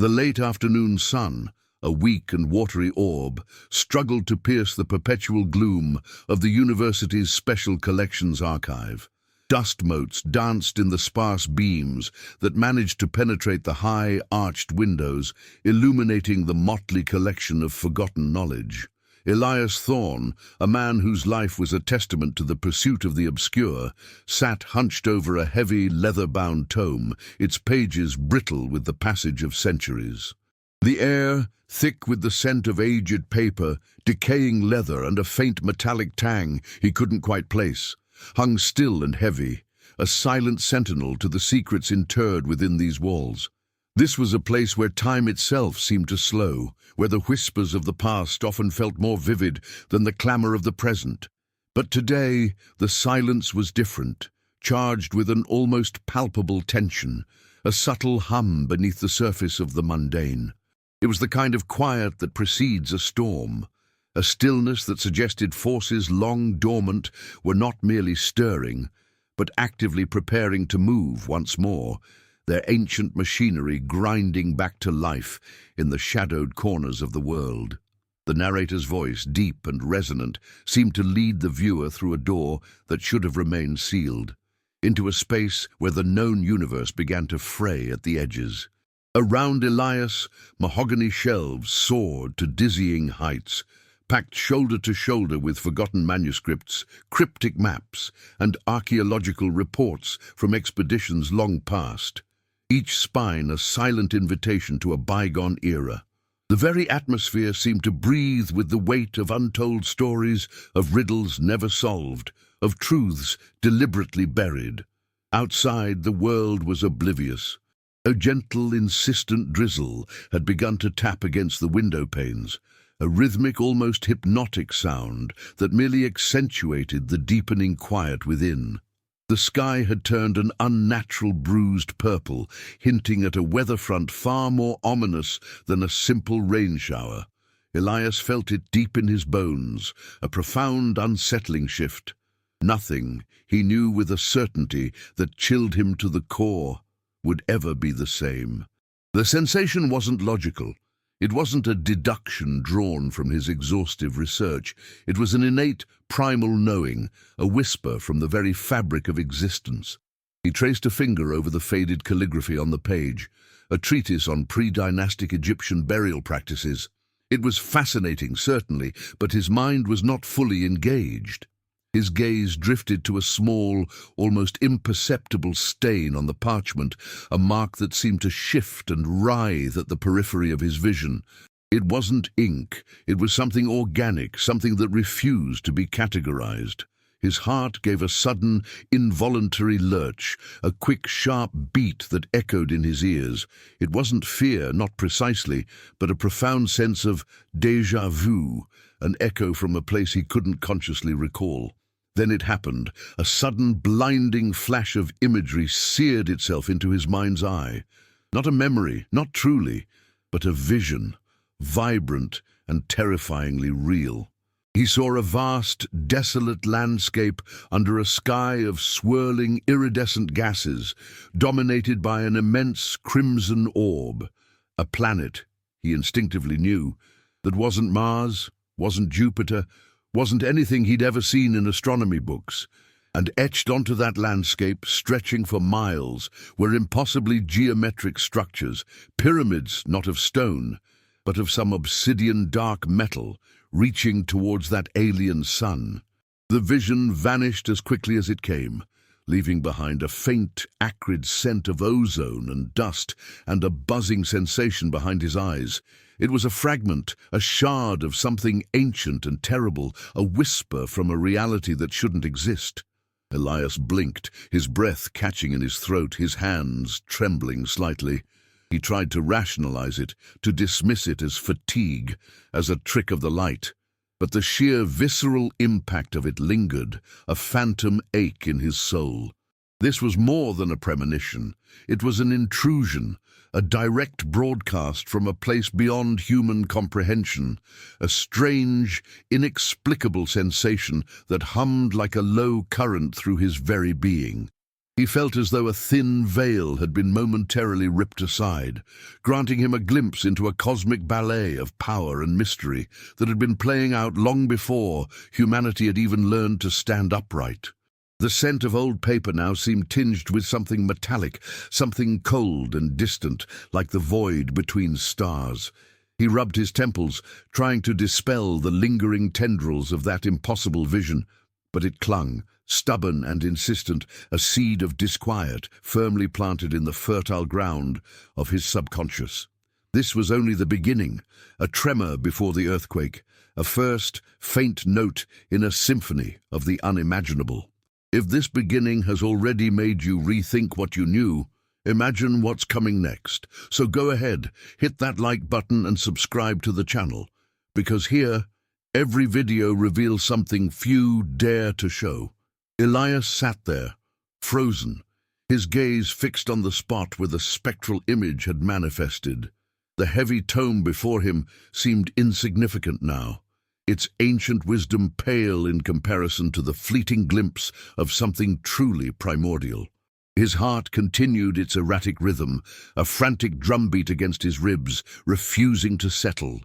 The late afternoon sun, a weak and watery orb, struggled to pierce the perpetual gloom of the university's Special Collections archive. Dust motes danced in the sparse beams that managed to penetrate the high, arched windows, illuminating the motley collection of forgotten knowledge. Elias Thorne, a man whose life was a testament to the pursuit of the obscure, sat hunched over a heavy, leather-bound tome, its pages brittle with the passage of centuries. The air, thick with the scent of aged paper, decaying leather, and a faint metallic tang he couldn't quite place, hung still and heavy, a silent sentinel to the secrets interred within these walls. This was a place where time itself seemed to slow, where the whispers of the past often felt more vivid than the clamor of the present. But today, the silence was different, charged with an almost palpable tension, a subtle hum beneath the surface of the mundane. It was the kind of quiet that precedes a storm, a stillness that suggested forces long dormant were not merely stirring, but actively preparing to move once more, their ancient machinery grinding back to life in the shadowed corners of the world. The narrator's voice, deep and resonant, seemed to lead the viewer through a door that should have remained sealed, into a space where the known universe began to fray at the edges. Around Elias, mahogany shelves soared to dizzying heights, packed shoulder to shoulder with forgotten manuscripts, cryptic maps, and archaeological reports from expeditions long past, each spine a silent invitation to a bygone era. The very atmosphere seemed to breathe with the weight of untold stories, of riddles never solved, of truths deliberately buried. Outside, the world was oblivious. A gentle, insistent drizzle had begun to tap against the window panes, a rhythmic, almost hypnotic sound that merely accentuated the deepening quiet within. The sky had turned an unnatural bruised purple, hinting at a weather front far more ominous than a simple rain shower. Elias felt it deep in his bones, a profound, unsettling shift. Nothing, he knew with a certainty that chilled him to the core, would ever be the same. The sensation wasn't logical. It wasn't a deduction drawn from his exhaustive research. It was an innate, primal knowing, a whisper from the very fabric of existence. He traced a finger over the faded calligraphy on the page, a treatise on pre-dynastic Egyptian burial practices. It was fascinating, certainly, but his mind was not fully engaged. His gaze drifted to a small, almost imperceptible stain on the parchment, a mark that seemed to shift and writhe at the periphery of his vision. It wasn't ink, it was something organic, something that refused to be categorized. His heart gave a sudden, involuntary lurch, a quick, sharp beat that echoed in his ears. It wasn't fear, not precisely, but a profound sense of déjà vu, an echo from a place he couldn't consciously recall. Then it happened. A sudden, blinding flash of imagery seared itself into his mind's eye. Not a memory, not truly, but a vision, vibrant and terrifyingly real. He saw a vast, desolate landscape under a sky of swirling, iridescent gases, dominated by an immense crimson orb. A planet, he instinctively knew, that wasn't Mars, wasn't Jupiter, wasn't anything he'd ever seen in astronomy books. And etched onto that landscape, stretching for miles, were impossibly geometric structures, pyramids not of stone, but of some obsidian dark metal, reaching towards that alien sun. The vision vanished as quickly as it came, leaving behind a faint, acrid scent of ozone and dust and a buzzing sensation behind his eyes. It was a fragment, a shard of something ancient and terrible, a whisper from a reality that shouldn't exist. Elias blinked, his breath catching in his throat, his hands trembling slightly. He tried to rationalize it, to dismiss it as fatigue, as a trick of the light. But the sheer visceral impact of it lingered, a phantom ache in his soul. This was more than a premonition. It was an intrusion, a direct broadcast from a place beyond human comprehension, a strange, inexplicable sensation that hummed like a low current through his very being. He felt as though a thin veil had been momentarily ripped aside, granting him a glimpse into a cosmic ballet of power and mystery that had been playing out long before humanity had even learned to stand upright. The scent of old paper now seemed tinged with something metallic, something cold and distant, like the void between stars. He rubbed his temples, trying to dispel the lingering tendrils of that impossible vision, but it clung, stubborn and insistent, a seed of disquiet firmly planted in the fertile ground of his subconscious. This was only the beginning, a tremor before the earthquake, a first, faint note in a symphony of the unimaginable. If this beginning has already made you rethink what you knew, imagine what's coming next. So go ahead, hit that like button and subscribe to the channel, because here, every video reveals something few dare to show. Elias sat there, frozen, his gaze fixed on the spot where the spectral image had manifested. The heavy tome before him seemed insignificant now, its ancient wisdom pale in comparison to the fleeting glimpse of something truly primordial. His heart continued its erratic rhythm, a frantic drumbeat against his ribs, refusing to settle.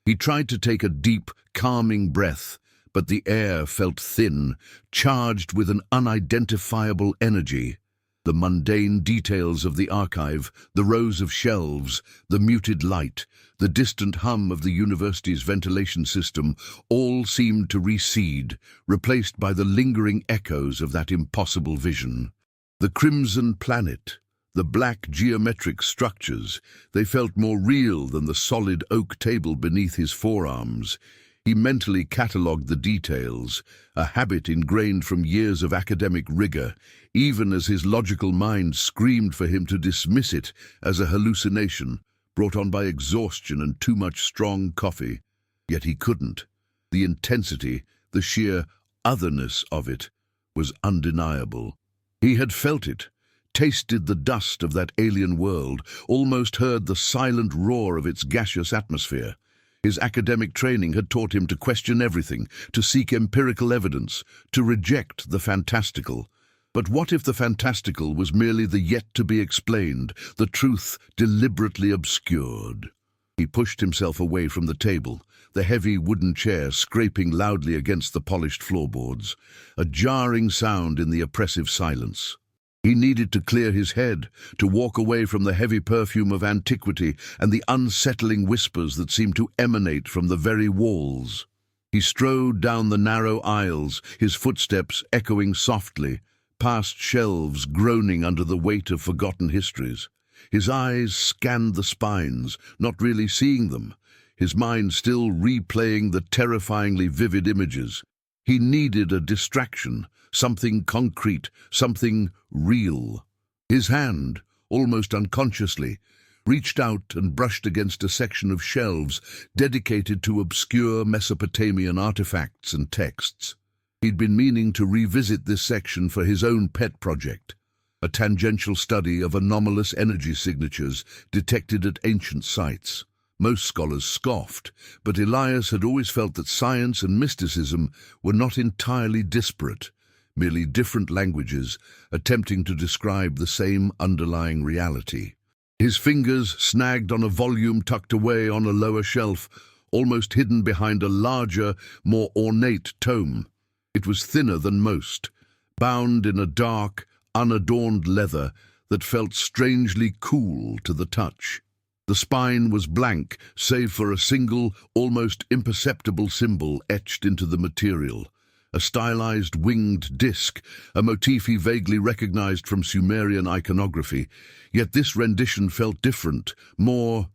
He tried to take a deep, calming breath, but the air felt thin, charged with an unidentifiable energy. The mundane details of the archive, the rows of shelves, the muted light, the distant hum of the university's ventilation system, all seemed to recede, replaced by the lingering echoes of that impossible vision. The crimson planet, the black geometric structures, they felt more real than the solid oak table beneath his forearms. He mentally catalogued the details, a habit ingrained from years of academic rigor, even as his logical mind screamed for him to dismiss it as a hallucination brought on by exhaustion and too much strong coffee. Yet he couldn't. The intensity, the sheer otherness of it, was undeniable. He had felt it, tasted the dust of that alien world, almost heard the silent roar of its gaseous atmosphere. His academic training had taught him to question everything, to seek empirical evidence, to reject the fantastical. But what if the fantastical was merely the yet-to-be-explained, the truth deliberately obscured? He pushed himself away from the table, the heavy wooden chair scraping loudly against the polished floorboards, a jarring sound in the oppressive silence. He needed to clear his head, to walk away from the heavy perfume of antiquity and the unsettling whispers that seemed to emanate from the very walls. He strode down the narrow aisles, his footsteps echoing softly, past shelves groaning under the weight of forgotten histories. His eyes scanned the spines, not really seeing them, his mind still replaying the terrifyingly vivid images. He needed a distraction, something concrete, something real. His hand, almost unconsciously, reached out and brushed against a section of shelves dedicated to obscure Mesopotamian artifacts and texts. He'd been meaning to revisit this section for his own pet project, a tangential study of anomalous energy signatures detected at ancient sites. Most scholars scoffed, but Elias had always felt that science and mysticism were not entirely disparate, merely different languages attempting to describe the same underlying reality. His fingers snagged on a volume tucked away on a lower shelf, almost hidden behind a larger, more ornate tome. It was thinner than most, bound in a dark, unadorned leather that felt strangely cool to the touch. The spine was blank, save for a single, almost imperceptible symbol etched into the material. A stylized winged disc, a motif he vaguely recognized from Sumerian iconography. Yet this rendition felt different, more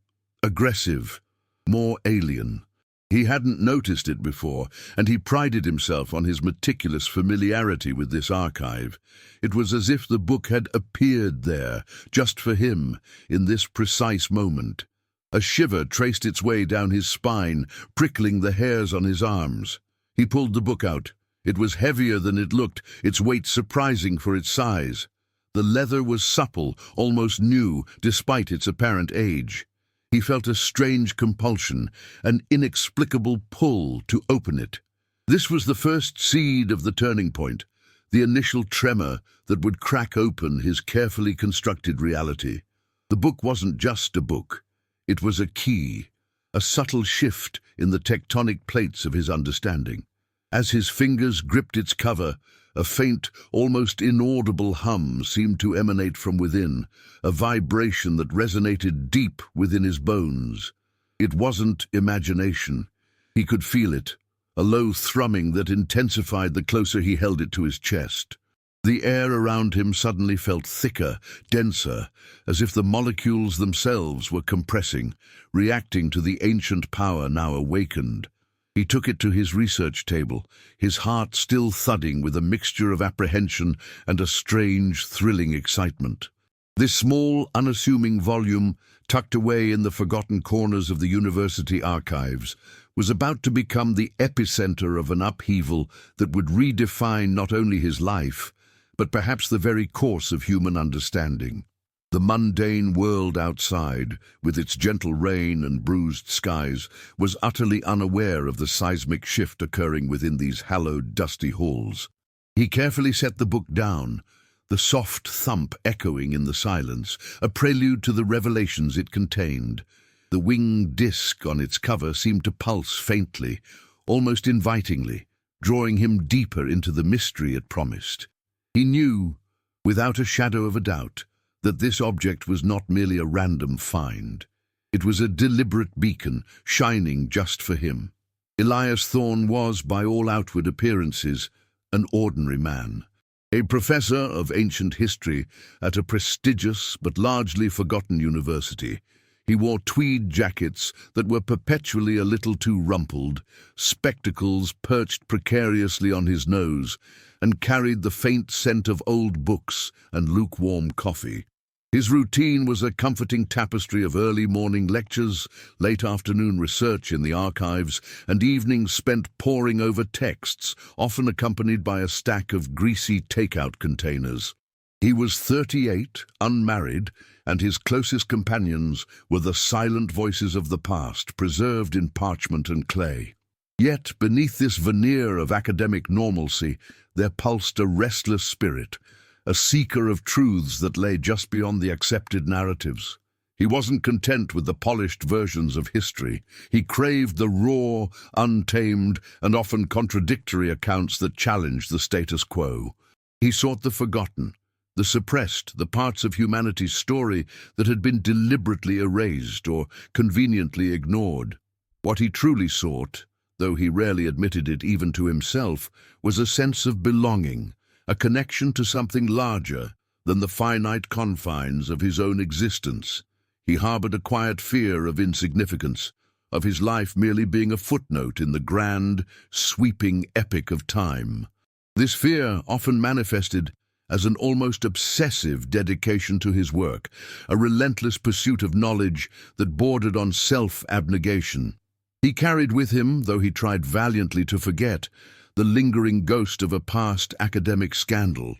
aggressive, more alien. He hadn't noticed it before, and he prided himself on his meticulous familiarity with this archive. It was as if the book had appeared there, just for him, in this precise moment. A shiver traced its way down his spine, prickling the hairs on his arms. He pulled the book out. It was heavier than it looked, its weight surprising for its size. The leather was supple, almost new, despite its apparent age. He felt a strange compulsion, an inexplicable pull to open it. This was the first seed of the turning point, the initial tremor that would crack open his carefully constructed reality. The book wasn't just a book. It was a key, a subtle shift in the tectonic plates of his understanding. As his fingers gripped its cover, a faint, almost inaudible hum seemed to emanate from within, a vibration that resonated deep within his bones. It wasn't imagination. He could feel it, a low thrumming that intensified the closer he held it to his chest. The air around him suddenly felt thicker, denser, as if the molecules themselves were compressing, reacting to the ancient power now awakened. He took it to his research table, his heart still thudding with a mixture of apprehension and a strange, thrilling excitement. This small, unassuming volume, tucked away in the forgotten corners of the university archives, was about to become the epicenter of an upheaval that would redefine not only his life, but perhaps the very course of human understanding. The mundane world outside, with its gentle rain and bruised skies, was utterly unaware of the seismic shift occurring within these hallowed, dusty halls. He carefully set the book down, the soft thump echoing in the silence, a prelude to the revelations it contained. The winged disk on its cover seemed to pulse faintly, almost invitingly, drawing him deeper into the mystery it promised. He knew, without a shadow of a doubt, that this object was not merely a random find. It was a deliberate beacon, shining just for him. Elias Thorne was, by all outward appearances, an ordinary man. A professor of ancient history at a prestigious but largely forgotten university. He wore tweed jackets that were perpetually a little too rumpled, spectacles perched precariously on his nose, and carried the faint scent of old books and lukewarm coffee. His routine was a comforting tapestry of early morning lectures, late afternoon research in the archives, and evenings spent poring over texts, often accompanied by a stack of greasy takeout containers. He was 38, unmarried, and his closest companions were the silent voices of the past, preserved in parchment and clay. Yet, beneath this veneer of academic normalcy, there pulsed a restless spirit, a seeker of truths that lay just beyond the accepted narratives. He wasn't content with the polished versions of history. He craved the raw, untamed, and often contradictory accounts that challenged the status quo. He sought the forgotten, the suppressed, the parts of humanity's story that had been deliberately erased or conveniently ignored. What he truly sought, though he rarely admitted it even to himself, was a sense of belonging, a connection to something larger than the finite confines of his own existence. He harbored a quiet fear of insignificance, of his life merely being a footnote in the grand, sweeping epic of time. This fear often manifested as an almost obsessive dedication to his work, a relentless pursuit of knowledge that bordered on self-abnegation. He carried with him, though he tried valiantly to forget, the lingering ghost of a past academic scandal,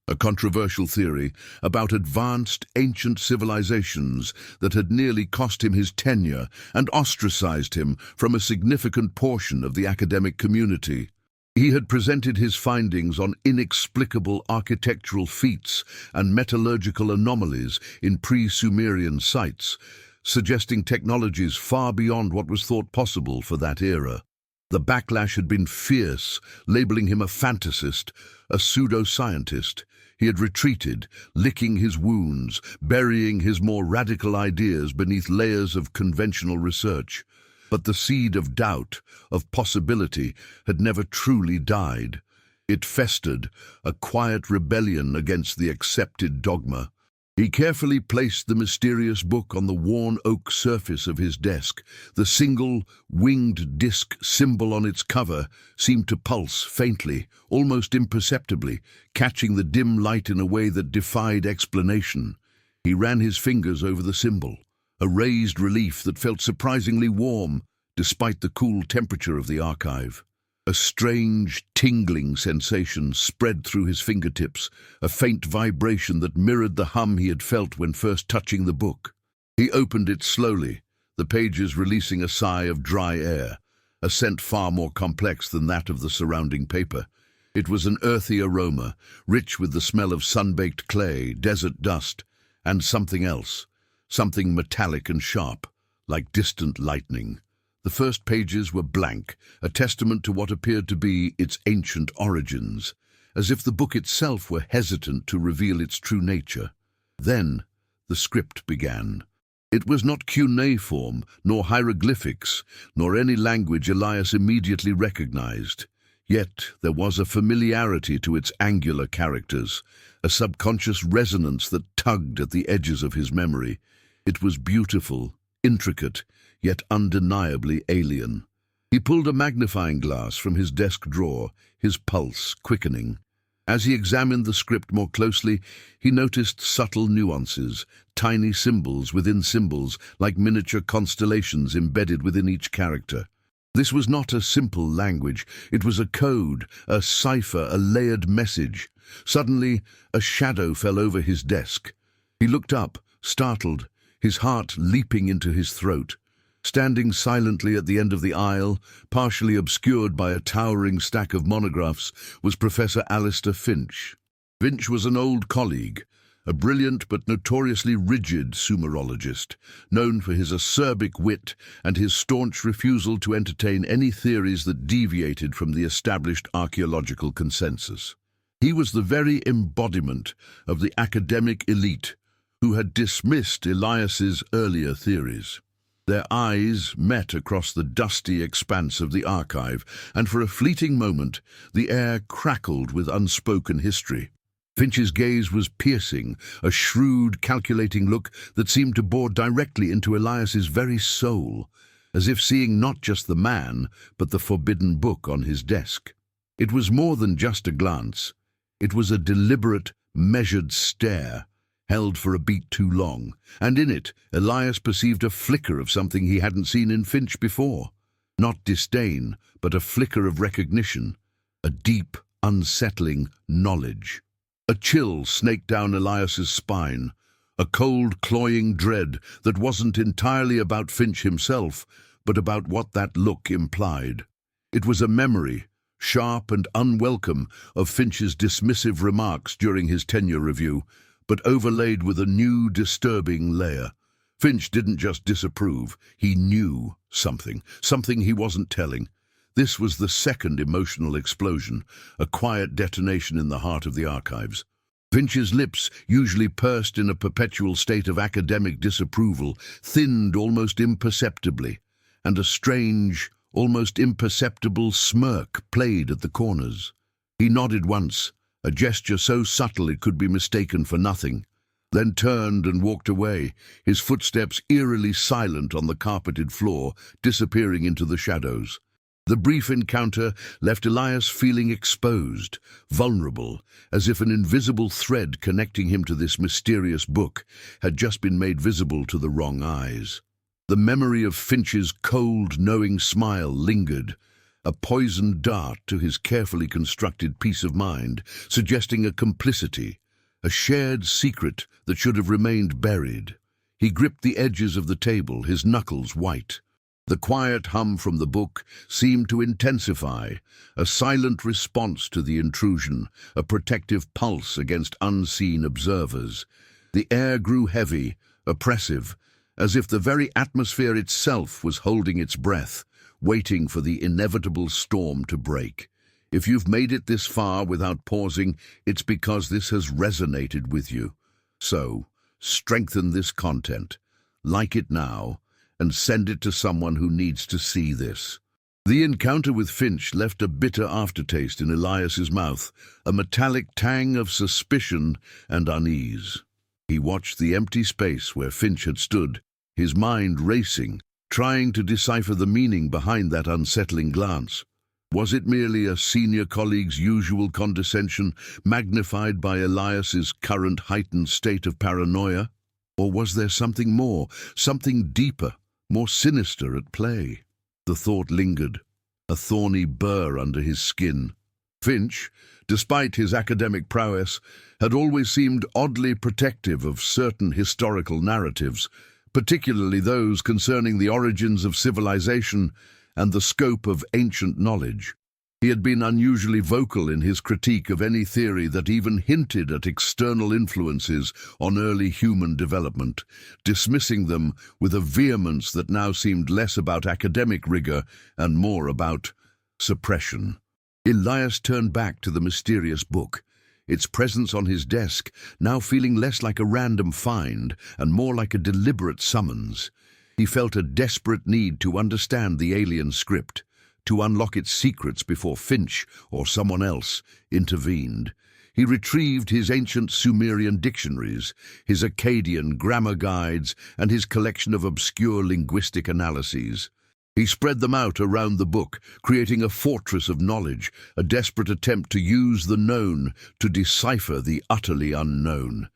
a controversial theory about advanced ancient civilizations that had nearly cost him his tenure and ostracized him from a significant portion of the academic community. He had presented his findings on inexplicable architectural feats and metallurgical anomalies in pre-Sumerian sites, suggesting technologies far beyond what was thought possible for that era. The backlash had been fierce, labeling him a fantasist, a pseudo-scientist. He had retreated, licking his wounds, burying his more radical ideas beneath layers of conventional research. But the seed of doubt, of possibility, had never truly died. It festered, a quiet rebellion against the accepted dogma. He carefully placed the mysterious book on the worn oak surface of his desk. The single, winged disc symbol on its cover seemed to pulse faintly, almost imperceptibly, catching the dim light in a way that defied explanation. He ran his fingers over the symbol, a raised relief that felt surprisingly warm, despite the cool temperature of the archive. A strange, tingling sensation spread through his fingertips, a faint vibration that mirrored the hum he had felt when first touching the book. He opened it slowly, the pages releasing a sigh of dry air, a scent far more complex than that of the surrounding paper. It was an earthy aroma, rich with the smell of sun-baked clay, desert dust, and something else, something metallic and sharp, like distant lightning. The first pages were blank, a testament to what appeared to be its ancient origins, as if the book itself were hesitant to reveal its true nature. Then the script began. It was not cuneiform, nor hieroglyphics, nor any language Elias immediately recognized. Yet there was a familiarity to its angular characters, a subconscious resonance that tugged at the edges of his memory. It was beautiful, intricate, yet undeniably alien. He pulled a magnifying glass from his desk drawer, his pulse quickening. As he examined the script more closely, he noticed subtle nuances, tiny symbols within symbols, like miniature constellations embedded within each character. This was not a simple language. It was a code, a cipher, a layered message. Suddenly, a shadow fell over his desk. He looked up, startled, his heart leaping into his throat. Standing silently at the end of the aisle, partially obscured by a towering stack of monographs, was Professor Alistair Finch. Finch was an old colleague, a brilliant but notoriously rigid Sumerologist, known for his acerbic wit and his staunch refusal to entertain any theories that deviated from the established archaeological consensus. He was the very embodiment of the academic elite who had dismissed Elias's earlier theories. Their eyes met across the dusty expanse of the archive, and for a fleeting moment the air crackled with unspoken history. Finch's gaze was piercing, a shrewd, calculating look that seemed to bore directly into Elias's very soul, as if seeing not just the man, but the forbidden book on his desk. It was more than just a glance. It was a deliberate, measured stare, held for a beat too long, and in it Elias perceived a flicker of something he hadn't seen in Finch before. Not disdain, but a flicker of recognition, a deep, unsettling knowledge. A chill snaked down Elias's spine, a cold, cloying dread that wasn't entirely about Finch himself, but about what that look implied. It was a memory, sharp and unwelcome, of Finch's dismissive remarks during his tenure review, but overlaid with a new, disturbing layer. Finch didn't just disapprove, he knew something he wasn't telling. This was the second emotional explosion, a quiet detonation in the heart of the archives. Finch's lips, usually pursed in a perpetual state of academic disapproval, thinned almost imperceptibly, and a strange, almost imperceptible smirk played at the corners. He nodded once, a gesture so subtle it could be mistaken for nothing, then turned and walked away, his footsteps eerily silent on the carpeted floor, disappearing into the shadows. The brief encounter left Elias feeling exposed, vulnerable, as if an invisible thread connecting him to this mysterious book had just been made visible to the wrong eyes. The memory of Finch's cold, knowing smile lingered, a poisoned dart to his carefully constructed peace of mind, suggesting a complicity, a shared secret that should have remained buried. He gripped the edges of the table, his knuckles white. The quiet hum from the book seemed to intensify, a silent response to the intrusion, a protective pulse against unseen observers. The air grew heavy, oppressive, as if the very atmosphere itself was holding its breath, waiting for the inevitable storm to break. If you've made it this far without pausing, it's because this has resonated with you. So, strengthen this content, like it now, and send it to someone who needs to see this. The encounter with Finch left a bitter aftertaste in Elias's mouth, a metallic tang of suspicion and unease. He watched the empty space where Finch had stood, his mind racing, trying to decipher the meaning behind that unsettling glance. Was it merely a senior colleague's usual condescension, magnified by Elias's current heightened state of paranoia? Or was there something more, something deeper, more sinister at play? The thought lingered, a thorny burr under his skin. Finch, despite his academic prowess, had always seemed oddly protective of certain historical narratives, particularly those concerning the origins of civilization and the scope of ancient knowledge. He had been unusually vocal in his critique of any theory that even hinted at external influences on early human development, dismissing them with a vehemence that now seemed less about academic rigor and more about suppression. Elias turned back to the mysterious book, its presence on his desk now feeling less like a random find and more like a deliberate summons. He felt a desperate need to understand the alien script, to unlock its secrets before Finch or someone else intervened. He retrieved his ancient Sumerian dictionaries, his Akkadian grammar guides, and his collection of obscure linguistic analyses. He spread them out around the book, creating a fortress of knowledge, a desperate attempt to use the known to decipher the utterly unknown.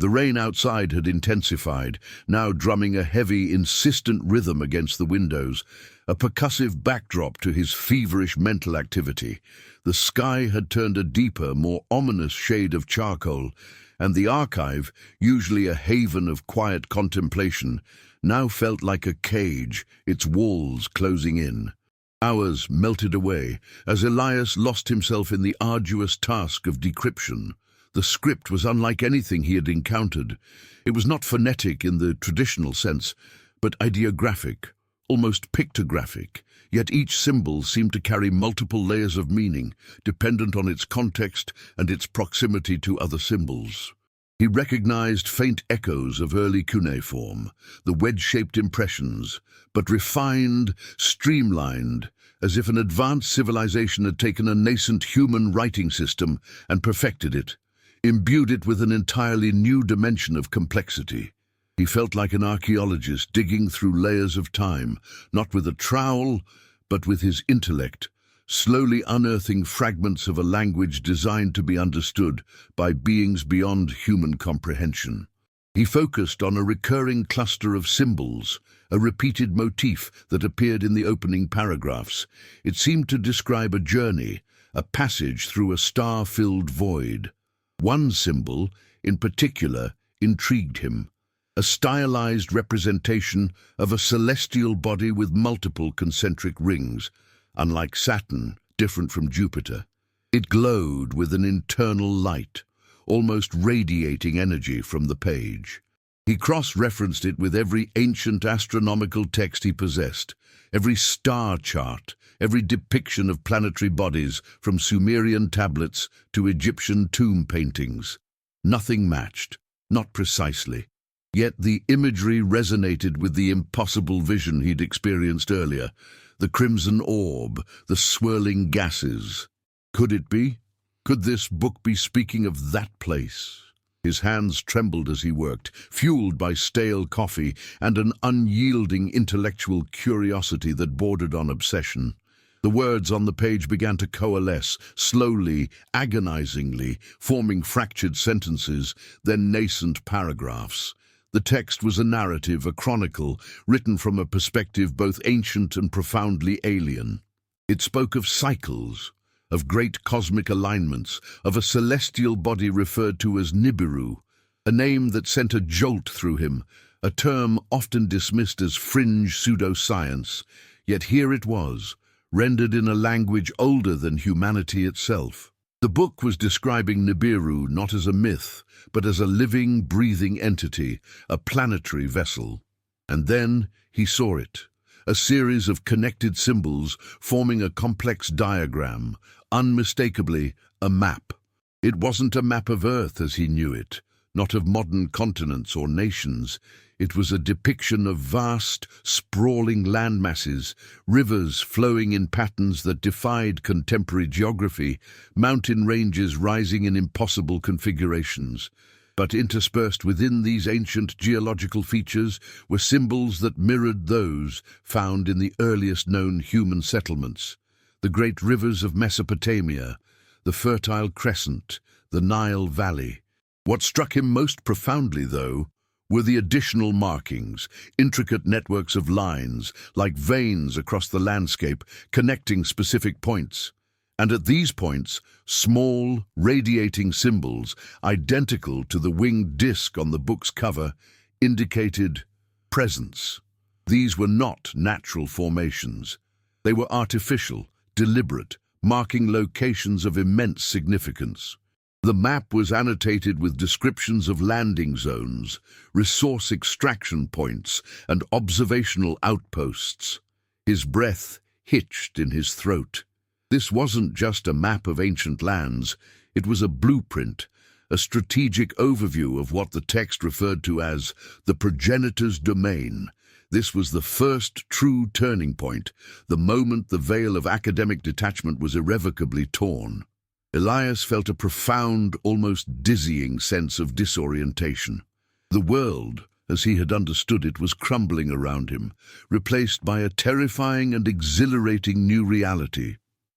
The rain outside had intensified, now drumming a heavy, insistent rhythm against the windows, a percussive backdrop to his feverish mental activity. The sky had turned a deeper, more ominous shade of charcoal, and the archive, usually a haven of quiet contemplation, now felt like a cage, its walls closing in. Hours melted away as Elias lost himself in the arduous task of decryption. The script was unlike anything he had encountered. It was not phonetic in the traditional sense, but ideographic, almost pictographic, yet each symbol seemed to carry multiple layers of meaning, dependent on its context and its proximity to other symbols. He recognized faint echoes of early cuneiform, the wedge-shaped impressions, but refined, streamlined, as if an advanced civilization had taken a nascent human writing system and perfected it, imbued it with an entirely new dimension of complexity. He felt like an archaeologist digging through layers of time, not with a trowel, but with his intellect, slowly unearthing fragments of a language designed to be understood by beings beyond human comprehension. He focused on a recurring cluster of symbols, a repeated motif that appeared in the opening paragraphs. It seemed to describe a journey, a passage through a star-filled void. One symbol, in particular, intrigued him, a stylized representation of a celestial body with multiple concentric rings, unlike Saturn, different from Jupiter. It glowed with an internal light, almost radiating energy from the page. He cross-referenced it with every ancient astronomical text he possessed, every star chart, every depiction of planetary bodies, from Sumerian tablets to Egyptian tomb paintings. Nothing matched, not precisely. Yet the imagery resonated with the impossible vision he'd experienced earlier, the crimson orb, the swirling gases. Could it be? Could this book be speaking of that place? His hands trembled as he worked, fueled by stale coffee and an unyielding intellectual curiosity that bordered on obsession. The words on the page began to coalesce, slowly, agonizingly, forming fractured sentences, then nascent paragraphs. The text was a narrative, a chronicle, written from a perspective both ancient and profoundly alien. It spoke of cycles, of great cosmic alignments, of a celestial body referred to as Nibiru, a name that sent a jolt through him, a term often dismissed as fringe pseudoscience, yet here it was, rendered in a language older than humanity itself. The book was describing Nibiru not as a myth, but as a living, breathing entity, a planetary vessel. And then he saw it, a series of connected symbols forming a complex diagram, unmistakably a map. It wasn't a map of Earth as he knew it, not of modern continents or nations. It was a depiction of vast, sprawling landmasses, rivers flowing in patterns that defied contemporary geography, mountain ranges rising in impossible configurations. But interspersed within these ancient geological features were symbols that mirrored those found in the earliest known human settlements. The great rivers of Mesopotamia, the Fertile Crescent, the Nile Valley. What struck him most profoundly, though, were the additional markings, intricate networks of lines, like veins across the landscape, connecting specific points. And at these points, small, radiating symbols, identical to the winged disc on the book's cover, indicated presence. These were not natural formations. They were artificial, deliberate, marking locations of immense significance. The map was annotated with descriptions of landing zones, resource extraction points, and observational outposts. His breath hitched in his throat. This wasn't just a map of ancient lands, it was a blueprint, a strategic overview of what the text referred to as the progenitor's domain. This was the first true turning point, the moment the veil of academic detachment was irrevocably torn. Elias felt a profound, almost dizzying sense of disorientation. The world, as he had understood it, was crumbling around him, replaced by a terrifying and exhilarating new reality.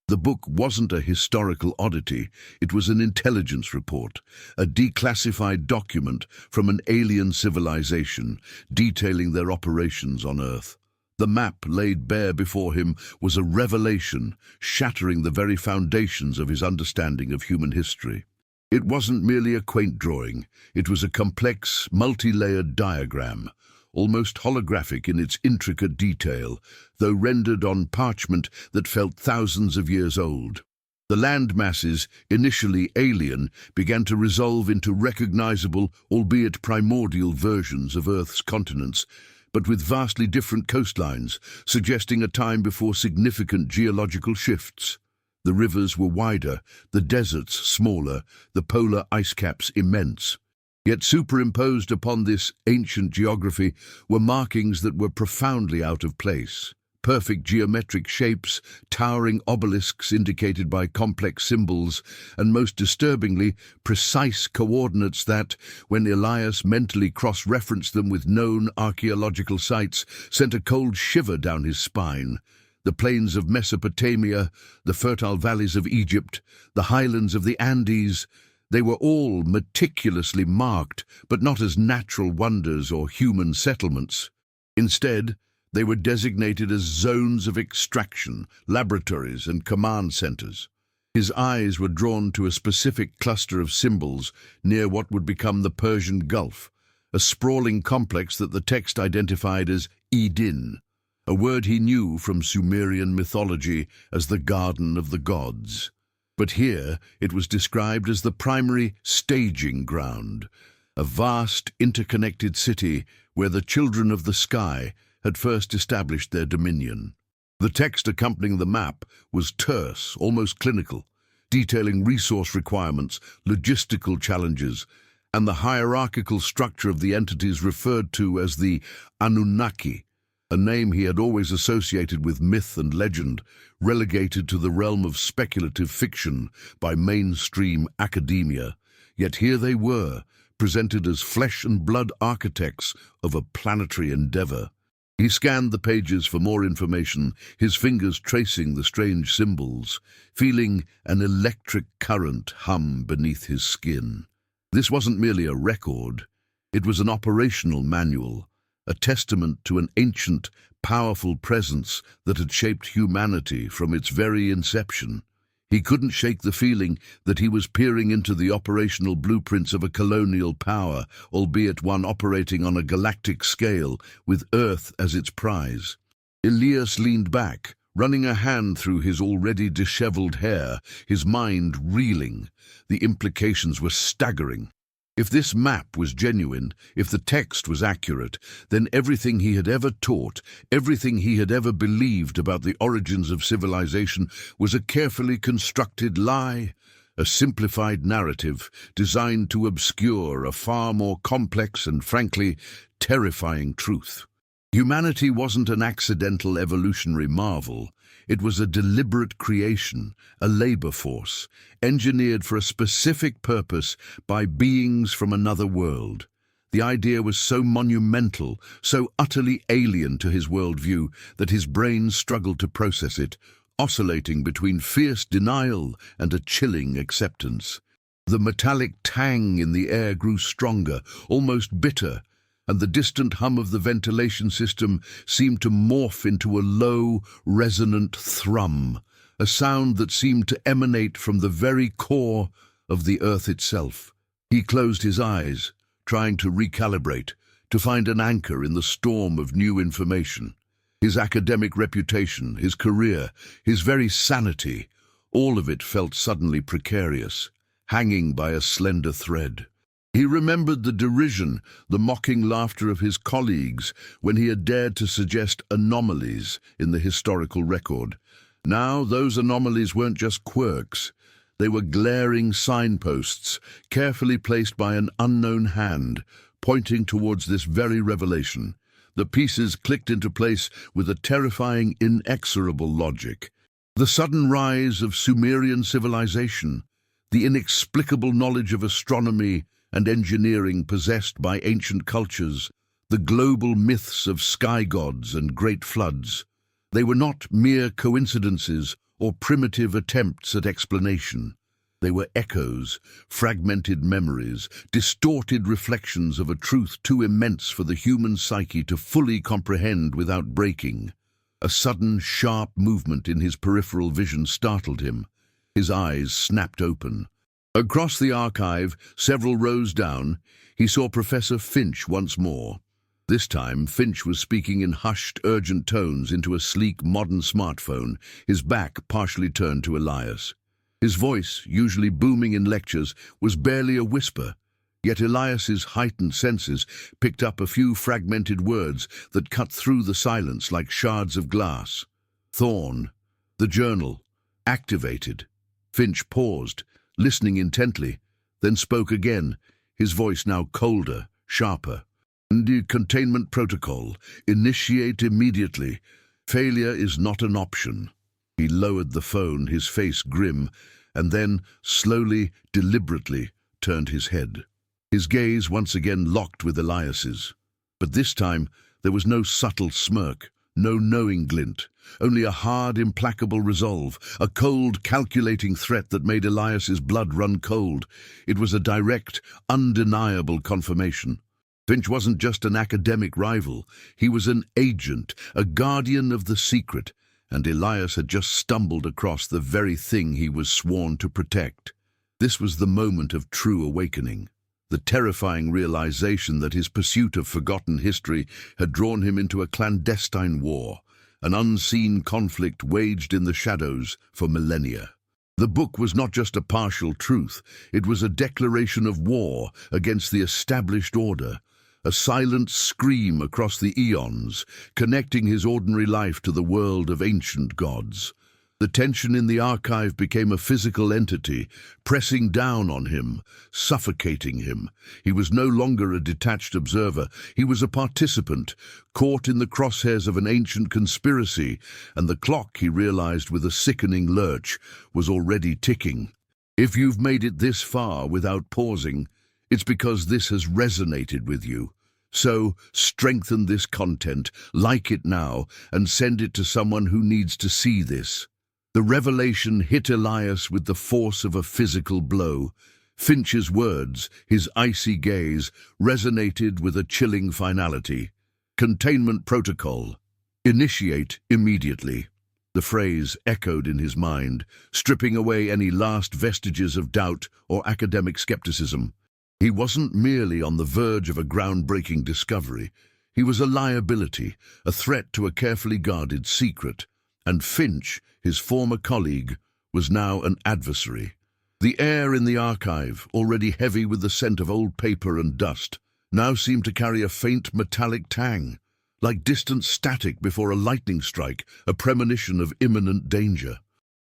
The book wasn't a historical oddity, it was an intelligence report, a declassified document from an alien civilization detailing their operations on Earth. The map laid bare before him was a revelation, shattering the very foundations of his understanding of human history. It wasn't merely a quaint drawing, it was a complex, multi-layered diagram, almost holographic in its intricate detail, though rendered on parchment that felt thousands of years old. The land masses, initially alien, began to resolve into recognizable, albeit primordial versions of Earth's continents, but with vastly different coastlines, suggesting a time before significant geological shifts. The rivers were wider, the deserts smaller, the polar ice caps immense. Yet superimposed upon this ancient geography were markings that were profoundly out of place. Perfect geometric shapes, towering obelisks indicated by complex symbols, and most disturbingly, precise coordinates that, when Elias mentally cross-referenced them with known archaeological sites, sent a cold shiver down his spine. The plains of Mesopotamia, the fertile valleys of Egypt, the highlands of the Andes, they were all meticulously marked, but not as natural wonders or human settlements. Instead, they were designated as zones of extraction, laboratories, and command centers. His eyes were drawn to a specific cluster of symbols near what would become the Persian Gulf, a sprawling complex that the text identified as Edin, a word he knew from Sumerian mythology as the Garden of the Gods. But here it was described as the primary staging ground, a vast interconnected city where the children of the sky had first established their dominion. The text accompanying the map was terse, almost clinical, detailing resource requirements, logistical challenges, and the hierarchical structure of the entities referred to as the Anunnaki, a name he had always associated with myth and legend, relegated to the realm of speculative fiction by mainstream academia. Yet here they were, presented as flesh and blood architects of a planetary endeavor. He scanned the pages for more information, his fingers tracing the strange symbols, feeling an electric current hum beneath his skin. This wasn't merely a record, it was an operational manual, a testament to an ancient, powerful presence that had shaped humanity from its very inception. He couldn't shake the feeling that he was peering into the operational blueprints of a colonial power, albeit one operating on a galactic scale, with Earth as its prize. Elias leaned back, running a hand through his already disheveled hair, his mind reeling. The implications were staggering. If this map was genuine, if the text was accurate, then everything he had ever taught, everything he had ever believed about the origins of civilization was a carefully constructed lie, a simplified narrative designed to obscure a far more complex and, frankly, terrifying truth. Humanity wasn't an accidental evolutionary marvel. It was a deliberate creation, a labor force, engineered for a specific purpose by beings from another world. The idea was so monumental, so utterly alien to his worldview, that his brain struggled to process it, oscillating between fierce denial and a chilling acceptance. The metallic tang in the air grew stronger, almost bitter, and the distant hum of the ventilation system seemed to morph into a low, resonant thrum, a sound that seemed to emanate from the very core of the Earth itself. He closed his eyes, trying to recalibrate, to find an anchor in the storm of new information. His academic reputation, his career, his very sanity, All of it felt suddenly precarious, hanging by a slender thread. He remembered the derision, the mocking laughter of his colleagues when he had dared to suggest anomalies in the historical record. Now those anomalies weren't just quirks. They were glaring signposts, carefully placed by an unknown hand, pointing towards this very revelation. The pieces clicked into place with a terrifying, inexorable logic. The sudden rise of Sumerian civilization, the inexplicable knowledge of astronomy and engineering possessed by ancient cultures, the global myths of sky gods and great floods. They were not mere coincidences or primitive attempts at explanation. They were echoes, fragmented memories, distorted reflections of a truth too immense for the human psyche to fully comprehend without breaking. A sudden, sharp movement in his peripheral vision startled him. His eyes snapped open. Across the archive, several rows down, he saw Professor Finch once more. This time, Finch was speaking in hushed, urgent tones into a sleek, modern smartphone, his back partially turned to Elias. His voice, usually booming in lectures, was barely a whisper, yet Elias's heightened senses picked up a few fragmented words that cut through the silence like shards of glass. Thorn. The journal. Activated. Finch paused, listening intently, then spoke again, his voice now colder, sharper. The containment protocol. Initiate immediately. Failure is not an option. He lowered the phone, his face grim, and then, slowly, deliberately, turned his head. His gaze once again locked with Elias's. But this time, there was no subtle smirk, no knowing glint, only a hard, implacable resolve, a cold, calculating threat that made Elias's blood run cold. It was a direct, undeniable confirmation. Finch wasn't just an academic rival. He was an agent, a guardian of the secret, and Elias had just stumbled across the very thing he was sworn to protect. This was the moment of true awakening, the terrifying realization that his pursuit of forgotten history had drawn him into a clandestine war, an unseen conflict waged in the shadows for millennia. The book was not just a partial truth, it was a declaration of war against the established order, a silent scream across the eons, connecting his ordinary life to the world of ancient gods. The tension in the archive became a physical entity, pressing down on him, suffocating him. He was no longer a detached observer. He was a participant, caught in the crosshairs of an ancient conspiracy, and the clock, he realized with a sickening lurch, was already ticking. If you've made it this far without pausing, it's because this has resonated with you. So, strengthen this content, like it now, and send it to someone who needs to see this. The revelation hit Elias with the force of a physical blow. Finch's words, his icy gaze, resonated with a chilling finality. Containment protocol. Initiate immediately. The phrase echoed in his mind, stripping away any last vestiges of doubt or academic skepticism. He wasn't merely on the verge of a groundbreaking discovery. He was a liability, a threat to a carefully guarded secret. And Finch, his former colleague, was now an adversary. The air in the archive, already heavy with the scent of old paper and dust, now seemed to carry a faint metallic tang, like distant static before a lightning strike, a premonition of imminent danger.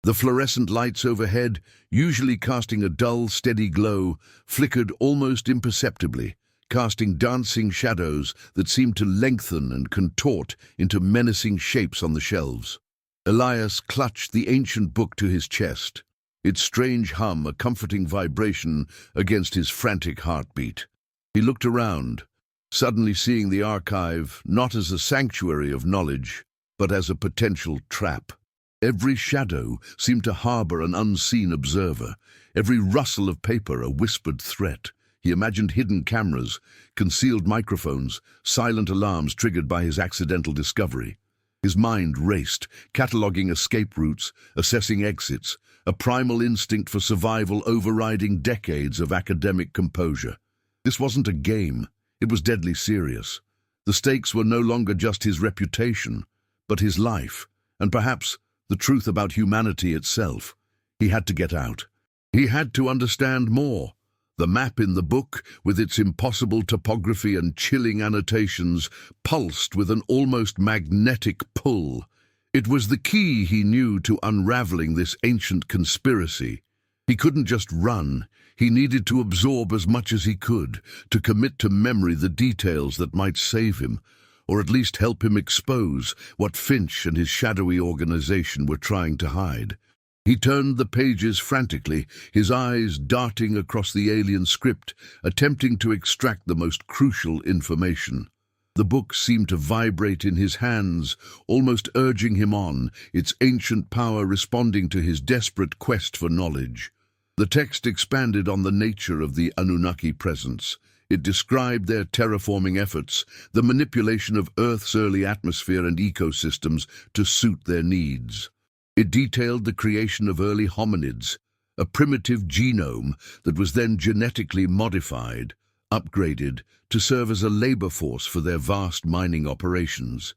The fluorescent lights overhead, usually casting a dull, steady glow, flickered almost imperceptibly, casting dancing shadows that seemed to lengthen and contort into menacing shapes on the shelves. Elias clutched the ancient book to his chest, its strange hum a comforting vibration against his frantic heartbeat. He looked around, suddenly seeing the archive not as a sanctuary of knowledge, but as a potential trap. Every shadow seemed to harbor an unseen observer, every rustle of paper a whispered threat. He imagined hidden cameras, concealed microphones, silent alarms triggered by his accidental discovery. His mind raced, cataloging escape routes, assessing exits, a primal instinct for survival overriding decades of academic composure. This wasn't a game, it was deadly serious. The stakes were no longer just his reputation, but his life, and perhaps the truth about humanity itself. He had to get out. He had to understand more. The map in the book, with its impossible topography and chilling annotations, pulsed with an almost magnetic pull. It was the key, he knew, to unraveling this ancient conspiracy. He couldn't just run. He needed to absorb as much as he could, to commit to memory the details that might save him, or at least help him expose what Finch and his shadowy organization were trying to hide. He turned the pages frantically, his eyes darting across the alien script, attempting to extract the most crucial information. The book seemed to vibrate in his hands, almost urging him on, its ancient power responding to his desperate quest for knowledge. The text expanded on the nature of the Anunnaki presence. It described their terraforming efforts, the manipulation of Earth's early atmosphere and ecosystems to suit their needs. It detailed the creation of early hominids, a primitive genome that was then genetically modified, upgraded, to serve as a labor force for their vast mining operations.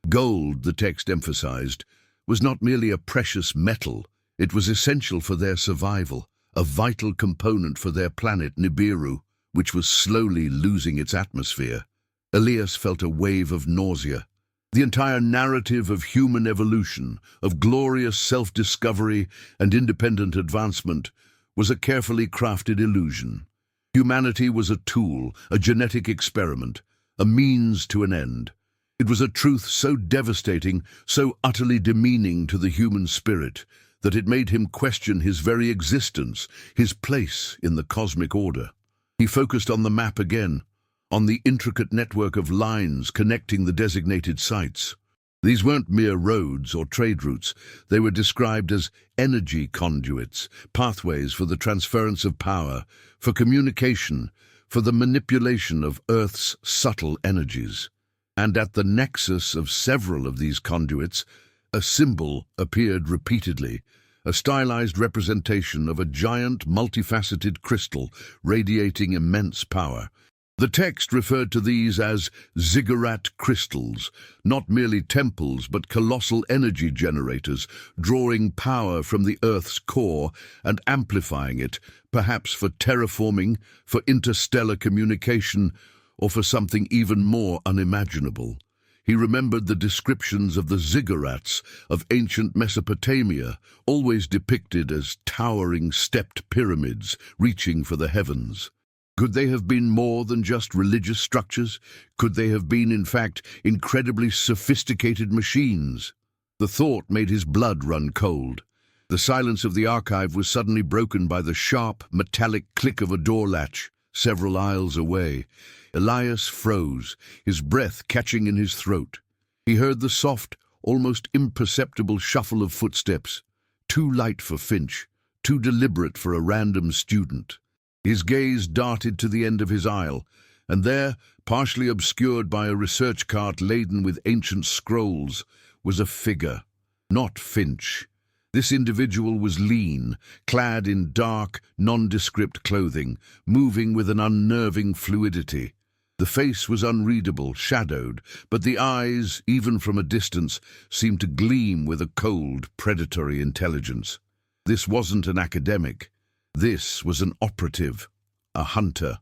Gold, the text emphasized, was not merely a precious metal, it was essential for their survival, a vital component for their planet Nibiru, which was slowly losing its atmosphere. Elias felt a wave of nausea. The entire narrative of human evolution, of glorious self-discovery and independent advancement, was a carefully crafted illusion. Humanity was a tool, a genetic experiment, a means to an end. It was a truth so devastating, so utterly demeaning to the human spirit, that it made him question his very existence, his place in the cosmic order. He focused on the map again, on the intricate network of lines connecting the designated sites. These weren't mere roads or trade routes. They were described as energy conduits, pathways for the transference of power, for communication, for the manipulation of Earth's subtle energies. And at the nexus of several of these conduits, a symbol appeared repeatedly, a stylized representation of a giant, multifaceted crystal radiating immense power. The text referred to these as ziggurat crystals, not merely temples but colossal energy generators, drawing power from the Earth's core and amplifying it, perhaps for terraforming, for interstellar communication, or for something even more unimaginable. He remembered the descriptions of the ziggurats of ancient Mesopotamia, always depicted as towering stepped pyramids reaching for the heavens. Could they have been more than just religious structures? Could they have been, in fact, incredibly sophisticated machines? The thought made his blood run cold. The silence of the archive was suddenly broken by the sharp, metallic click of a door latch, several aisles away. Elias froze, his breath catching in his throat. He heard the soft, almost imperceptible shuffle of footsteps, too light for Finch, too deliberate for a random student. His gaze darted to the end of his aisle, and there, partially obscured by a research cart laden with ancient scrolls, was a figure. Not Finch. This individual was lean, clad in dark, nondescript clothing, moving with an unnerving fluidity. The face was unreadable, shadowed, but the eyes, even from a distance, seemed to gleam with a cold, predatory intelligence. This wasn't an academic. This was an operative, a hunter.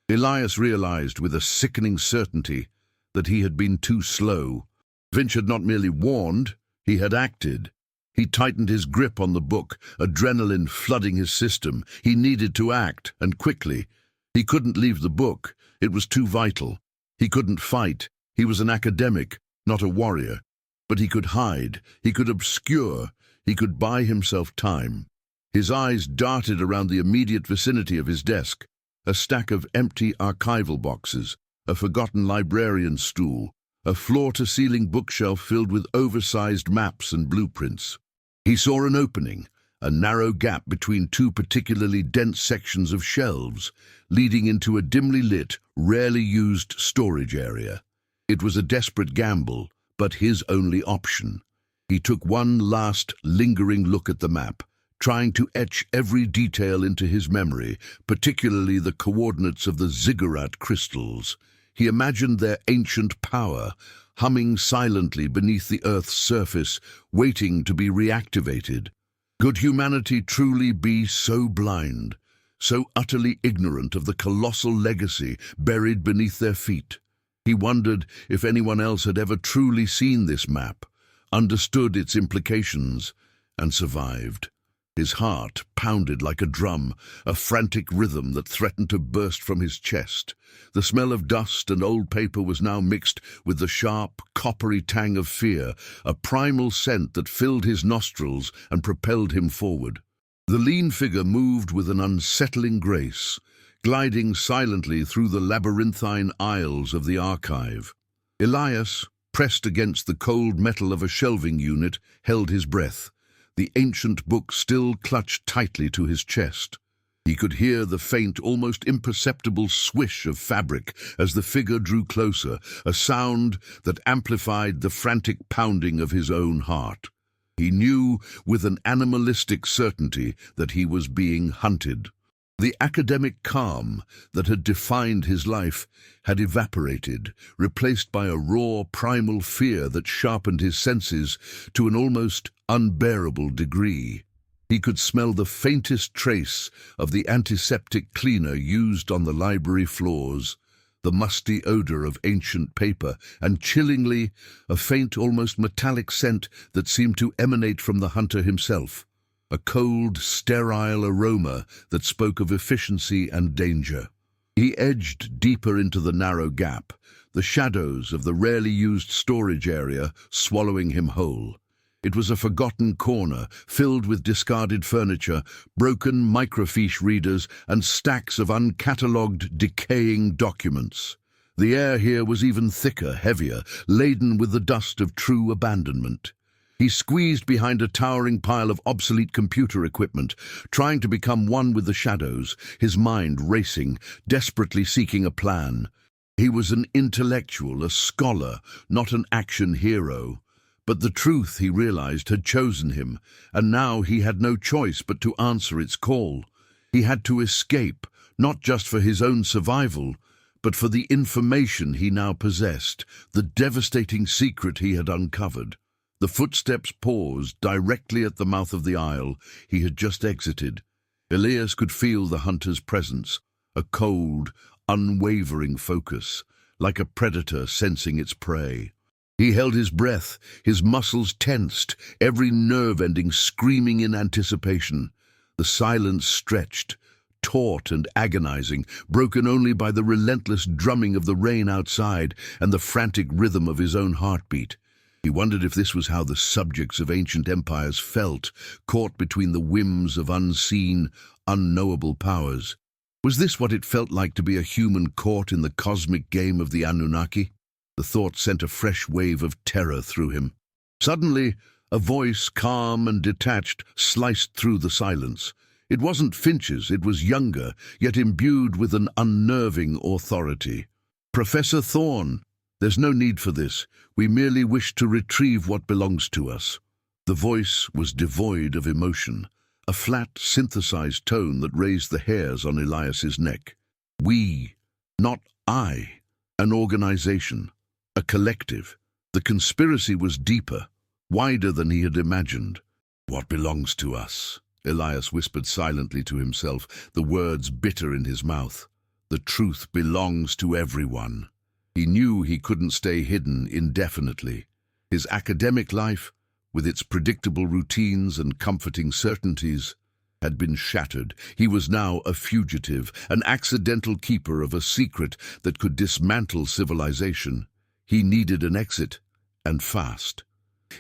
Elias realized with a sickening certainty that he had been too slow. Finch had not merely warned, he had acted. He tightened his grip on the book, adrenaline flooding his system. He needed to act, and quickly. He couldn't leave the book. It was too vital. He couldn't fight. He was an academic, not a warrior. But he could hide. He could obscure. He could buy himself time. His eyes darted around the immediate vicinity of his desk, a stack of empty archival boxes, a forgotten librarian's stool, a floor-to-ceiling bookshelf filled with oversized maps and blueprints. He saw an opening, a narrow gap between two particularly dense sections of shelves, leading into a dimly lit, rarely used storage area. It was a desperate gamble, but his only option. He took one last, lingering look at the map, trying to etch every detail into his memory, particularly the coordinates of the ziggurat crystals. He imagined their ancient power, humming silently beneath the Earth's surface, waiting to be reactivated. Could humanity truly be so blind, so utterly ignorant of the colossal legacy buried beneath their feet? He wondered if anyone else had ever truly seen this map, understood its implications, and survived. His heart pounded like a drum, a frantic rhythm that threatened to burst from his chest. The smell of dust and old paper was now mixed with the sharp, coppery tang of fear, a primal scent that filled his nostrils and propelled him forward. The lean figure moved with an unsettling grace, gliding silently through the labyrinthine aisles of the archive. Elias, pressed against the cold metal of a shelving unit, held his breath, the ancient book still clutched tightly to his chest. He could hear the faint, almost imperceptible swish of fabric as the figure drew closer, a sound that amplified the frantic pounding of his own heart. He knew with an animalistic certainty that he was being hunted. The academic calm that had defined his life had evaporated, replaced by a raw, primal fear that sharpened his senses to an almost unbearable degree. He could smell the faintest trace of the antiseptic cleaner used on the library floors, the musty odor of ancient paper, and chillingly, a faint, almost metallic scent that seemed to emanate from the hunter himself. A cold, sterile aroma that spoke of efficiency and danger. He edged deeper into the narrow gap, the shadows of the rarely used storage area swallowing him whole. It was a forgotten corner, filled with discarded furniture, broken microfiche readers, and stacks of uncatalogued, decaying documents. The air here was even thicker, heavier, laden with the dust of true abandonment. He squeezed behind a towering pile of obsolete computer equipment, trying to become one with the shadows, his mind racing, desperately seeking a plan. He was an intellectual, a scholar, not an action hero. But the truth, he realized, had chosen him, and now he had no choice but to answer its call. He had to escape, not just for his own survival, but for the information he now possessed, the devastating secret he had uncovered. The footsteps paused directly at the mouth of the aisle he had just exited. Elias could feel the hunter's presence, a cold, unwavering focus, like a predator sensing its prey. He held his breath, his muscles tensed, every nerve ending screaming in anticipation. The silence stretched, taut and agonizing, broken only by the relentless drumming of the rain outside and the frantic rhythm of his own heartbeat. He wondered if this was how the subjects of ancient empires felt, caught between the whims of unseen, unknowable powers. Was this what it felt like to be a human caught in the cosmic game of the Anunnaki? The thought sent a fresh wave of terror through him. Suddenly, a voice, calm and detached, sliced through the silence. It wasn't Finch's, it was younger, yet imbued with an unnerving authority. "Professor Thorne, there's no need for this. We merely wish to retrieve what belongs to us." The voice was devoid of emotion, a flat, synthesized tone that raised the hairs on Elias's neck. We, not I, an organization, a collective. The conspiracy was deeper, wider than he had imagined. "What belongs to us?" Elias whispered silently to himself, the words bitter in his mouth. "The truth belongs to everyone." He knew he couldn't stay hidden indefinitely. His academic life, with its predictable routines and comforting certainties, had been shattered. He was now a fugitive, an accidental keeper of a secret that could dismantle civilization. He needed an exit, and fast.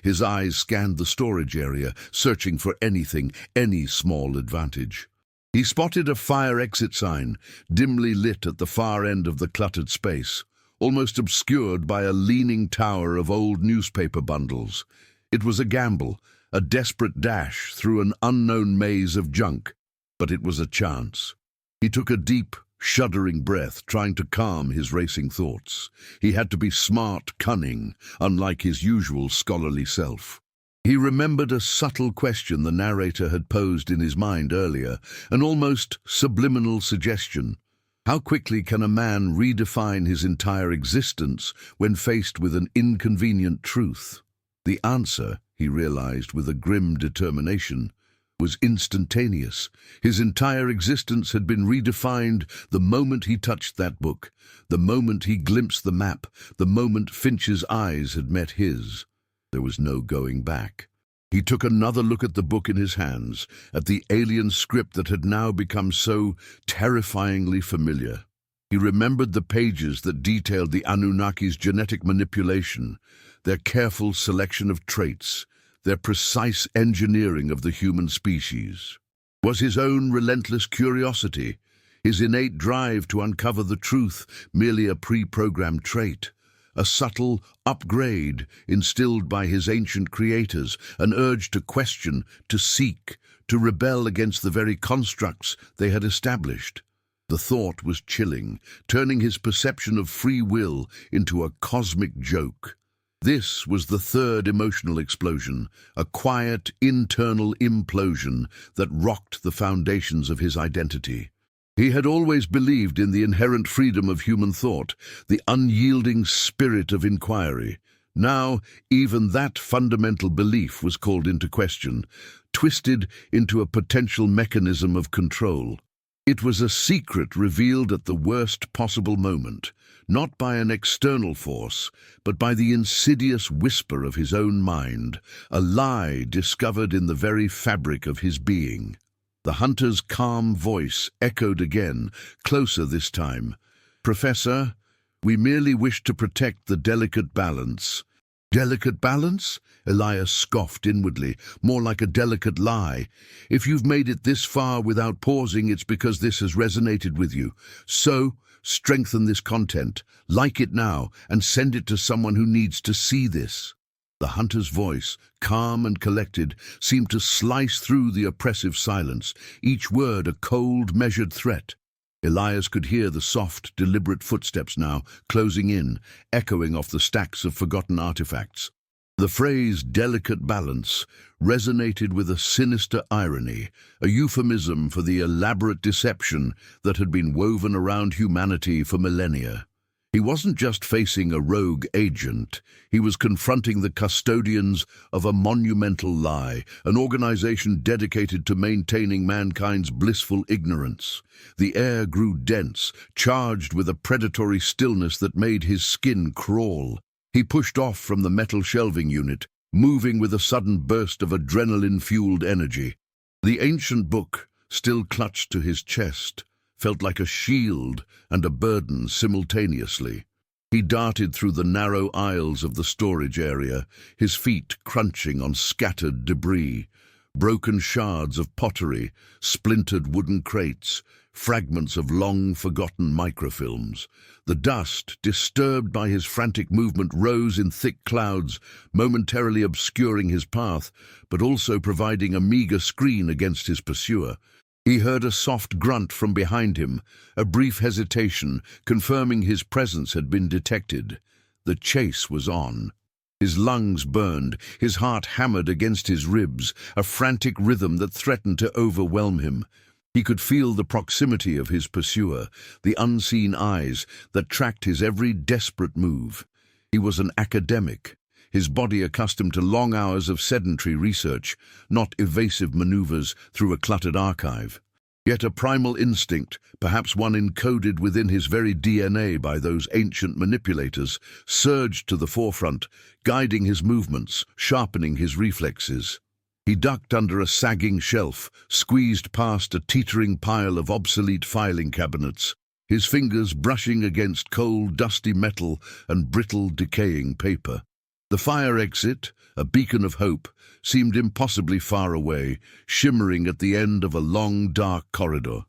His eyes scanned the storage area, searching for anything, any small advantage. He spotted a fire exit sign, dimly lit at the far end of the cluttered space, almost obscured by a leaning tower of old newspaper bundles. It was a gamble, a desperate dash through an unknown maze of junk, but it was a chance. He took a deep, shuddering breath, trying to calm his racing thoughts. He had to be smart, cunning, unlike his usual scholarly self. He remembered a subtle question the narrator had posed in his mind earlier, an almost subliminal suggestion. How quickly can a man redefine his entire existence when faced with an inconvenient truth? The answer, he realized with a grim determination, was instantaneous. His entire existence had been redefined the moment he touched that book, the moment he glimpsed the map, the moment Finch's eyes had met his. There was no going back. He took another look at the book in his hands, at the alien script that had now become so terrifyingly familiar. He remembered the pages that detailed the Anunnaki's genetic manipulation, their careful selection of traits, their precise engineering of the human species. Was his own relentless curiosity, his innate drive to uncover the truth, merely a pre-programmed trait? A subtle upgrade instilled by his ancient creators, an urge to question, to seek, to rebel against the very constructs they had established. The thought was chilling, turning his perception of free will into a cosmic joke. This was the third emotional explosion, a quiet, internal implosion that rocked the foundations of his identity. He had always believed in the inherent freedom of human thought, the unyielding spirit of inquiry. Now, even that fundamental belief was called into question, twisted into a potential mechanism of control. It was a secret revealed at the worst possible moment, not by an external force, but by the insidious whisper of his own mind, a lie discovered in the very fabric of his being. The hunter's calm voice echoed again, closer this time. "Professor, we merely wish to protect the delicate balance." "Delicate balance?" Elias scoffed inwardly, "more like a delicate lie. If you've made it this far without pausing, it's because this has resonated with you. So, strengthen this content, like it now, and send it to someone who needs to see this." The hunter's voice, calm and collected, seemed to slice through the oppressive silence, each word a cold, measured threat. Elias could hear the soft, deliberate footsteps now, closing in, echoing off the stacks of forgotten artifacts. The phrase "delicate balance" resonated with a sinister irony, a euphemism for the elaborate deception that had been woven around humanity for millennia. He wasn't just facing a rogue agent, he was confronting the custodians of a monumental lie, an organization dedicated to maintaining mankind's blissful ignorance. The air grew dense, charged with a predatory stillness that made his skin crawl. He pushed off from the metal shelving unit, moving with a sudden burst of adrenaline-fueled energy. The ancient book, still clutched to his chest, felt like a shield and a burden simultaneously. He darted through the narrow aisles of the storage area, his feet crunching on scattered debris, broken shards of pottery, splintered wooden crates, fragments of long-forgotten microfilms. The dust, disturbed by his frantic movement, rose in thick clouds, momentarily obscuring his path, but also providing a meager screen against his pursuer. He heard a soft grunt from behind him, a brief hesitation, confirming his presence had been detected. The chase was on. His lungs burned, his heart hammered against his ribs, a frantic rhythm that threatened to overwhelm him. He could feel the proximity of his pursuer, the unseen eyes that tracked his every desperate move. He was an academic, his body accustomed to long hours of sedentary research, not evasive maneuvers through a cluttered archive. Yet a primal instinct, perhaps one encoded within his very DNA by those ancient manipulators, surged to the forefront, guiding his movements, sharpening his reflexes. He ducked under a sagging shelf, squeezed past a teetering pile of obsolete filing cabinets, his fingers brushing against cold, dusty metal and brittle, decaying paper. The fire exit, a beacon of hope, seemed impossibly far away, shimmering at the end of a long, dark corridor.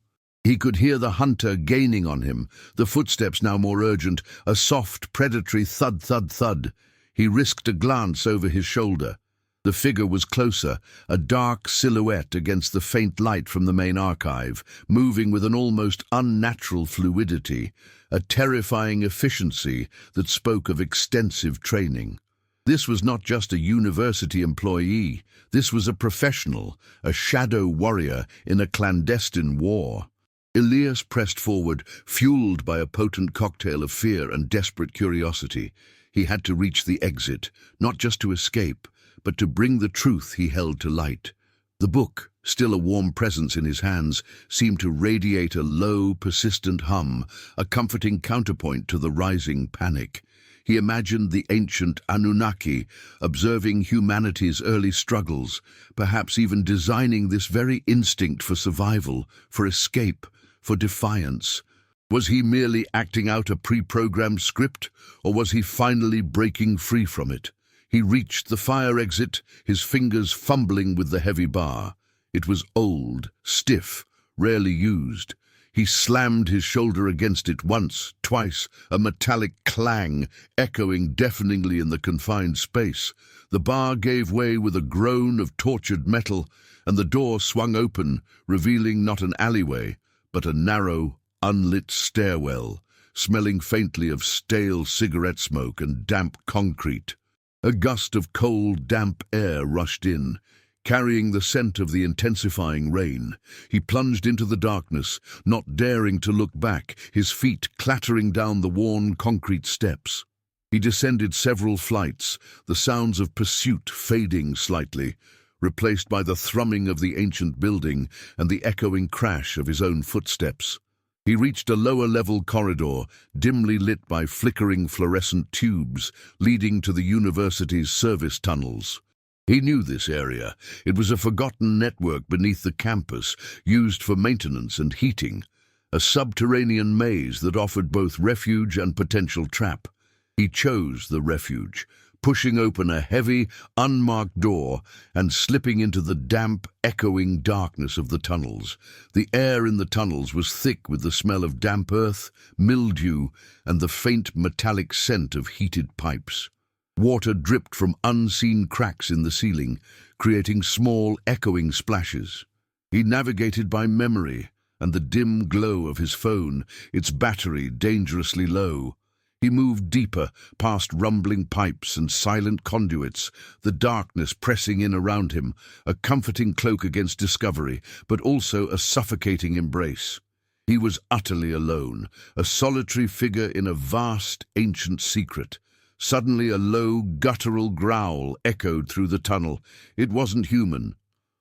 He could hear the hunter gaining on him, the footsteps now more urgent, a soft, predatory thud, thud, thud. He risked a glance over his shoulder. The figure was closer, a dark silhouette against the faint light from the main archive, moving with an almost unnatural fluidity, a terrifying efficiency that spoke of extensive training. This was not just a university employee, this was a professional, a shadow warrior in a clandestine war. Elias pressed forward, fueled by a potent cocktail of fear and desperate curiosity. He had to reach the exit, not just to escape, but to bring the truth he held to light. The book, still a warm presence in his hands, seemed to radiate a low, persistent hum, a comforting counterpoint to the rising panic. He imagined the ancient Anunnaki observing humanity's early struggles, perhaps even designing this very instinct for survival, for escape, for defiance. Was he merely acting out a pre-programmed script, or was he finally breaking free from it? He reached the fire exit, his fingers fumbling with the heavy bar. It was old, stiff, rarely used. He slammed his shoulder against it once, twice, a metallic clang echoing deafeningly in the confined space. The bar gave way with a groan of tortured metal, and the door swung open, revealing not an alleyway, but a narrow, unlit stairwell, smelling faintly of stale cigarette smoke and damp concrete. A gust of cold, damp air rushed in, carrying the scent of the intensifying rain. He plunged into the darkness, not daring to look back, his feet clattering down the worn concrete steps. He descended several flights, the sounds of pursuit fading slightly, replaced by the thrumming of the ancient building and the echoing crash of his own footsteps. He reached a lower-level corridor, dimly lit by flickering fluorescent tubes, leading to the university's service tunnels. He knew this area. It was a forgotten network beneath the campus, used for maintenance and heating, a subterranean maze that offered both refuge and potential trap. He chose the refuge, pushing open a heavy, unmarked door and slipping into the damp, echoing darkness of the tunnels. The air in the tunnels was thick with the smell of damp earth, mildew, and the faint metallic scent of heated pipes. Water dripped from unseen cracks in the ceiling, creating small, echoing splashes. He navigated by memory and the dim glow of his phone, its battery dangerously low. He moved deeper, past rumbling pipes and silent conduits, the darkness pressing in around him, a comforting cloak against discovery, but also a suffocating embrace. He was utterly alone, a solitary figure in a vast, ancient secret. Suddenly a low, guttural growl echoed through the tunnel. It wasn't human.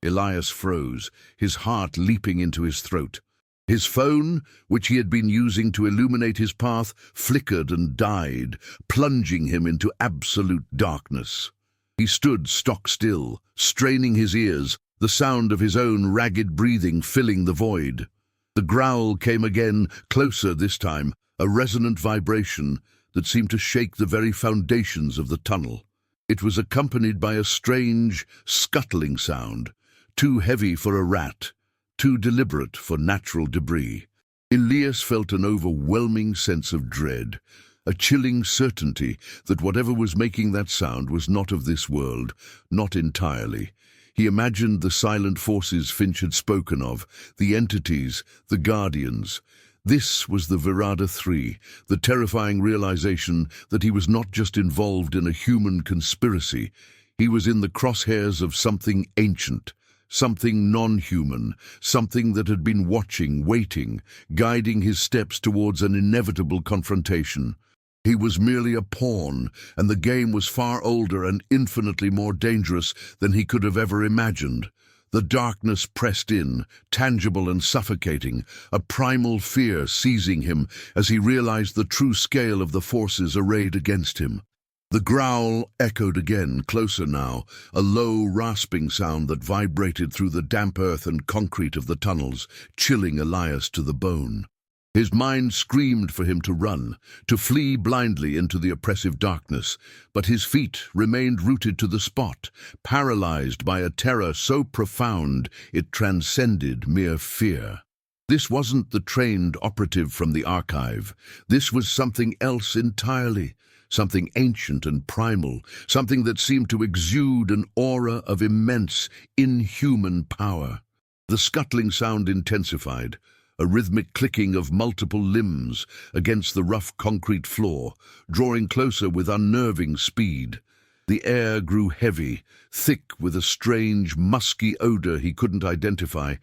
Elias froze, his heart leaping into his throat. His phone, which he had been using to illuminate his path, flickered and died, plunging him into absolute darkness. He stood stock still, straining his ears, the sound of his own ragged breathing filling the void. The growl came again, closer this time, a resonant vibration that seemed to shake the very foundations of the tunnel. It was accompanied by a strange, scuttling sound, too heavy for a rat, too deliberate for natural debris. Elias felt an overwhelming sense of dread, a chilling certainty that whatever was making that sound was not of this world, not entirely. He imagined the silent forces Finch had spoken of, the entities, the guardians. This was the Virada III, the terrifying realization that he was not just involved in a human conspiracy, he was in the crosshairs of something ancient, something non-human, something that had been watching, waiting, guiding his steps towards an inevitable confrontation. He was merely a pawn, and the game was far older and infinitely more dangerous than he could have ever imagined. The darkness pressed in, tangible and suffocating, a primal fear seizing him as he realized the true scale of the forces arrayed against him. The growl echoed again, closer now, a low, rasping sound that vibrated through the damp earth and concrete of the tunnels, chilling Elias to the bone. His mind screamed for him to run, to flee blindly into the oppressive darkness, but his feet remained rooted to the spot, paralyzed by a terror so profound it transcended mere fear. This wasn't the trained operative from the archive. This was something else entirely, something ancient and primal, something that seemed to exude an aura of immense, inhuman power. The scuttling sound intensified, a rhythmic clicking of multiple limbs against the rough concrete floor, drawing closer with unnerving speed. The air grew heavy, thick with a strange, musky odor he couldn't identify,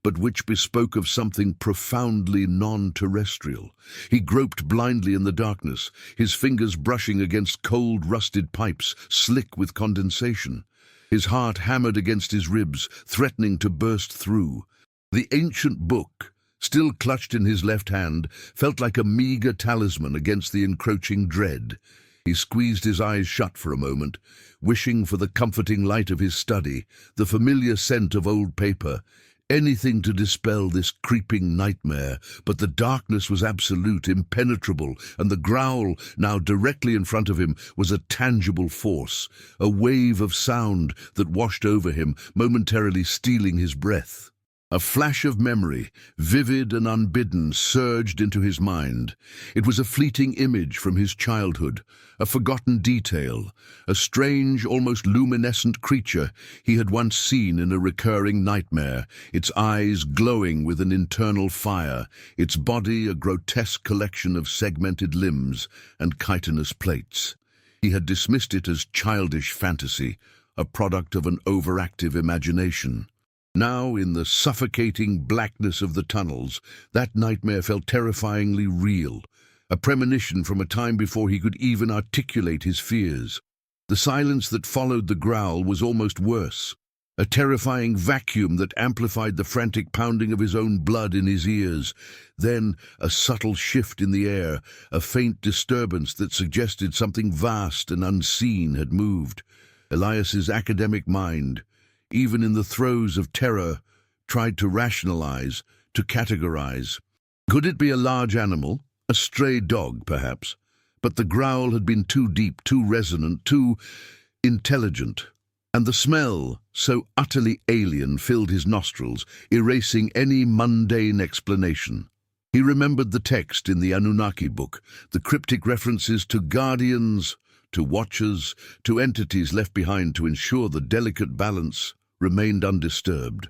but which bespoke of something profoundly non-terrestrial. He groped blindly in the darkness, his fingers brushing against cold, rusted pipes, slick with condensation. His heart hammered against his ribs, threatening to burst through. The ancient book, still clutched in his left hand, felt like a meager talisman against the encroaching dread. He squeezed his eyes shut for a moment, wishing for the comforting light of his study, the familiar scent of old paper, anything to dispel this creeping nightmare. But the darkness was absolute, impenetrable, and the growl, now directly in front of him, was a tangible force, a wave of sound that washed over him, momentarily stealing his breath. A flash of memory, vivid and unbidden, surged into his mind. It was a fleeting image from his childhood, a forgotten detail, a strange, almost luminescent creature he had once seen in a recurring nightmare, its eyes glowing with an internal fire, its body a grotesque collection of segmented limbs and chitinous plates. He had dismissed it as childish fantasy, a product of an overactive imagination. Now, in the suffocating blackness of the tunnels, that nightmare felt terrifyingly real, a premonition from a time before he could even articulate his fears. The silence that followed the growl was almost worse, a terrifying vacuum that amplified the frantic pounding of his own blood in his ears. Then, a subtle shift in the air, a faint disturbance that suggested something vast and unseen had moved. Elias's academic mind, even in the throes of terror, tried to rationalize, to categorize. Could it be a large animal? A stray dog, perhaps? But the growl had been too deep, too resonant, too intelligent. And the smell, so utterly alien, filled his nostrils, erasing any mundane explanation. He remembered the text in the Anunnaki book, the cryptic references to guardians, to watchers, to entities left behind to ensure the delicate balance remained undisturbed.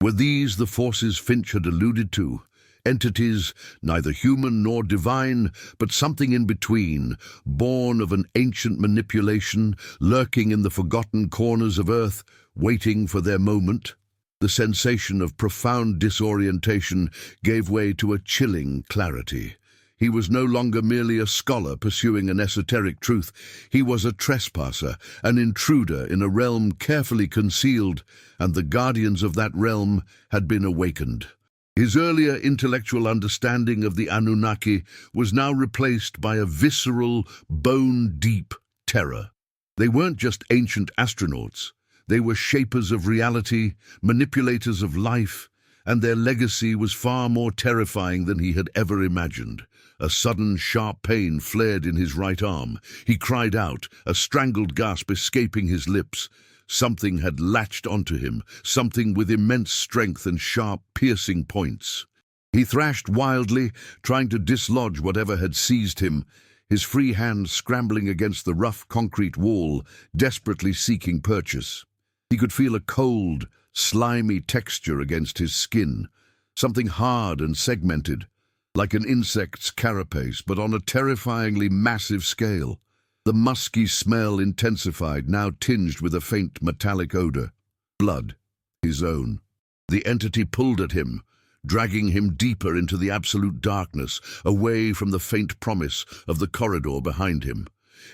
Were these the forces Finch had alluded to? Entities neither human nor divine, but something in between, born of an ancient manipulation, lurking in the forgotten corners of Earth, waiting for their moment? The sensation of profound disorientation gave way to a chilling clarity. He was no longer merely a scholar pursuing an esoteric truth. He was a trespasser, an intruder in a realm carefully concealed, and the guardians of that realm had been awakened. His earlier intellectual understanding of the Anunnaki was now replaced by a visceral, bone-deep terror. They weren't just ancient astronauts. They were shapers of reality, manipulators of life, and their legacy was far more terrifying than he had ever imagined. A sudden, sharp pain flared in his right arm. He cried out, a strangled gasp escaping his lips. Something had latched onto him, something with immense strength and sharp, piercing points. He thrashed wildly, trying to dislodge whatever had seized him, his free hand scrambling against the rough concrete wall, desperately seeking purchase. He could feel a cold, slimy texture against his skin, something hard and segmented, like an insect's carapace, but on a terrifyingly massive scale. The musky smell intensified, now tinged with a faint metallic odor. Blood, his own. The entity pulled at him, dragging him deeper into the absolute darkness, away from the faint promise of the corridor behind him.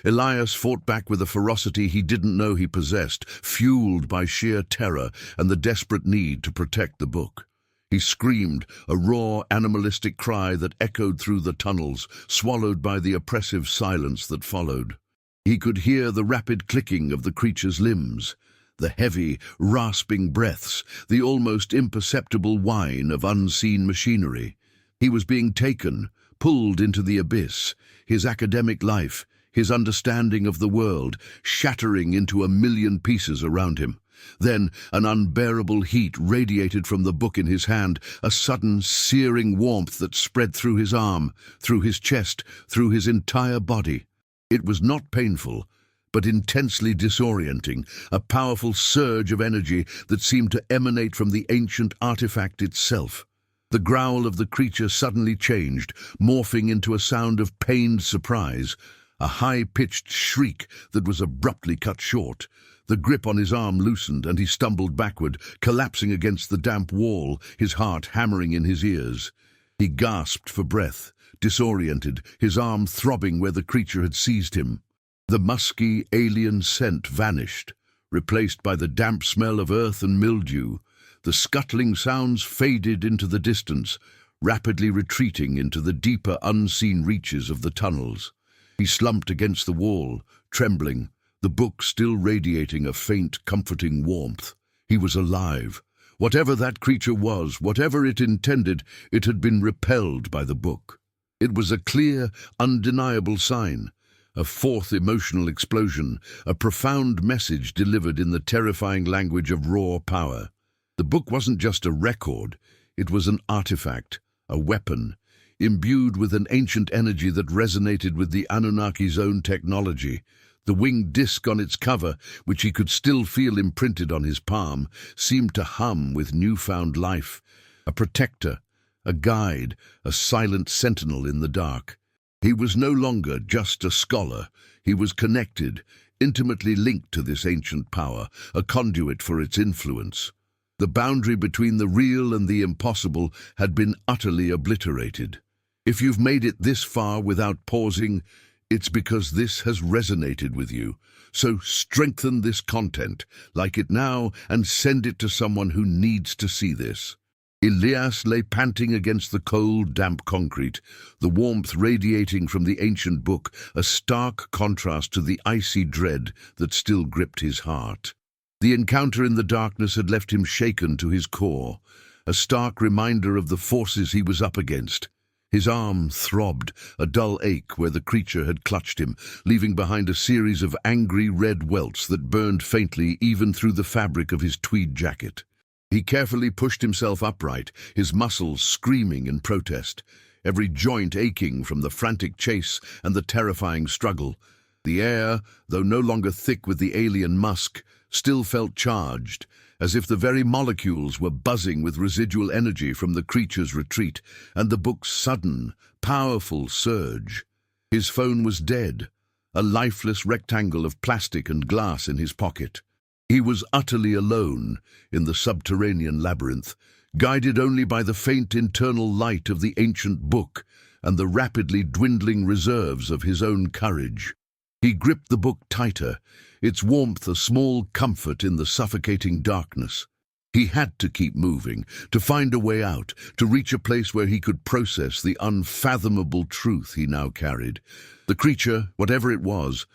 Elias fought back with a ferocity he didn't know he possessed, fueled by sheer terror and the desperate need to protect the book. He screamed, a raw, animalistic cry that echoed through the tunnels, swallowed by the oppressive silence that followed. He could hear the rapid clicking of the creature's limbs, the heavy, rasping breaths, the almost imperceptible whine of unseen machinery. He was being taken, pulled into the abyss, his academic life, his understanding of the world, shattering into a million pieces around him. Then an unbearable heat radiated from the book in his hand, a sudden, searing warmth that spread through his arm, through his chest, through his entire body. It was not painful, but intensely disorienting, a powerful surge of energy that seemed to emanate from the ancient artifact itself. The growl of the creature suddenly changed, morphing into a sound of pained surprise, a high-pitched shriek that was abruptly cut short. The grip on his arm loosened, and he stumbled backward, collapsing against the damp wall, his heart hammering in his ears. He gasped for breath, disoriented, his arm throbbing where the creature had seized him. The musky, alien scent vanished, replaced by the damp smell of earth and mildew. The scuttling sounds faded into the distance, rapidly retreating into the deeper, unseen reaches of the tunnels. He slumped against the wall, trembling, the book still radiating a faint, comforting warmth. He was alive. Whatever that creature was, whatever it intended, it had been repelled by the book. It was a clear, undeniable sign, a fourth emotional explosion, a profound message delivered in the terrifying language of raw power. The book wasn't just a record, it was an artifact, a weapon, imbued with an ancient energy that resonated with the Anunnaki's own technology. The winged disc on its cover, which he could still feel imprinted on his palm, seemed to hum with newfound life. A protector, a guide, a silent sentinel in the dark. He was no longer just a scholar. He was connected, intimately linked to this ancient power, a conduit for its influence. The boundary between the real and the impossible had been utterly obliterated. If you've made it this far without pausing, it's because this has resonated with you. So strengthen this content, like it now, and send it to someone who needs to see this. Elias lay panting against the cold, damp concrete, the warmth radiating from the ancient book, a stark contrast to the icy dread that still gripped his heart. The encounter in the darkness had left him shaken to his core, a stark reminder of the forces he was up against. His arm throbbed, a dull ache where the creature had clutched him, leaving behind a series of angry red welts that burned faintly even through the fabric of his tweed jacket. He carefully pushed himself upright, his muscles screaming in protest, every joint aching from the frantic chase and the terrifying struggle. The air, though no longer thick with the alien musk, still felt charged, as if the very molecules were buzzing with residual energy from the creature's retreat and the book's sudden, powerful surge. His phone was dead, a lifeless rectangle of plastic and glass in his pocket. He was utterly alone in the subterranean labyrinth, guided only by the faint internal light of the ancient book and the rapidly dwindling reserves of his own courage. He gripped the book tighter, its warmth a small comfort in the suffocating darkness. He had to keep moving, to find a way out, to reach a place where he could process the unfathomable truth he now carried. The creature, whatever it was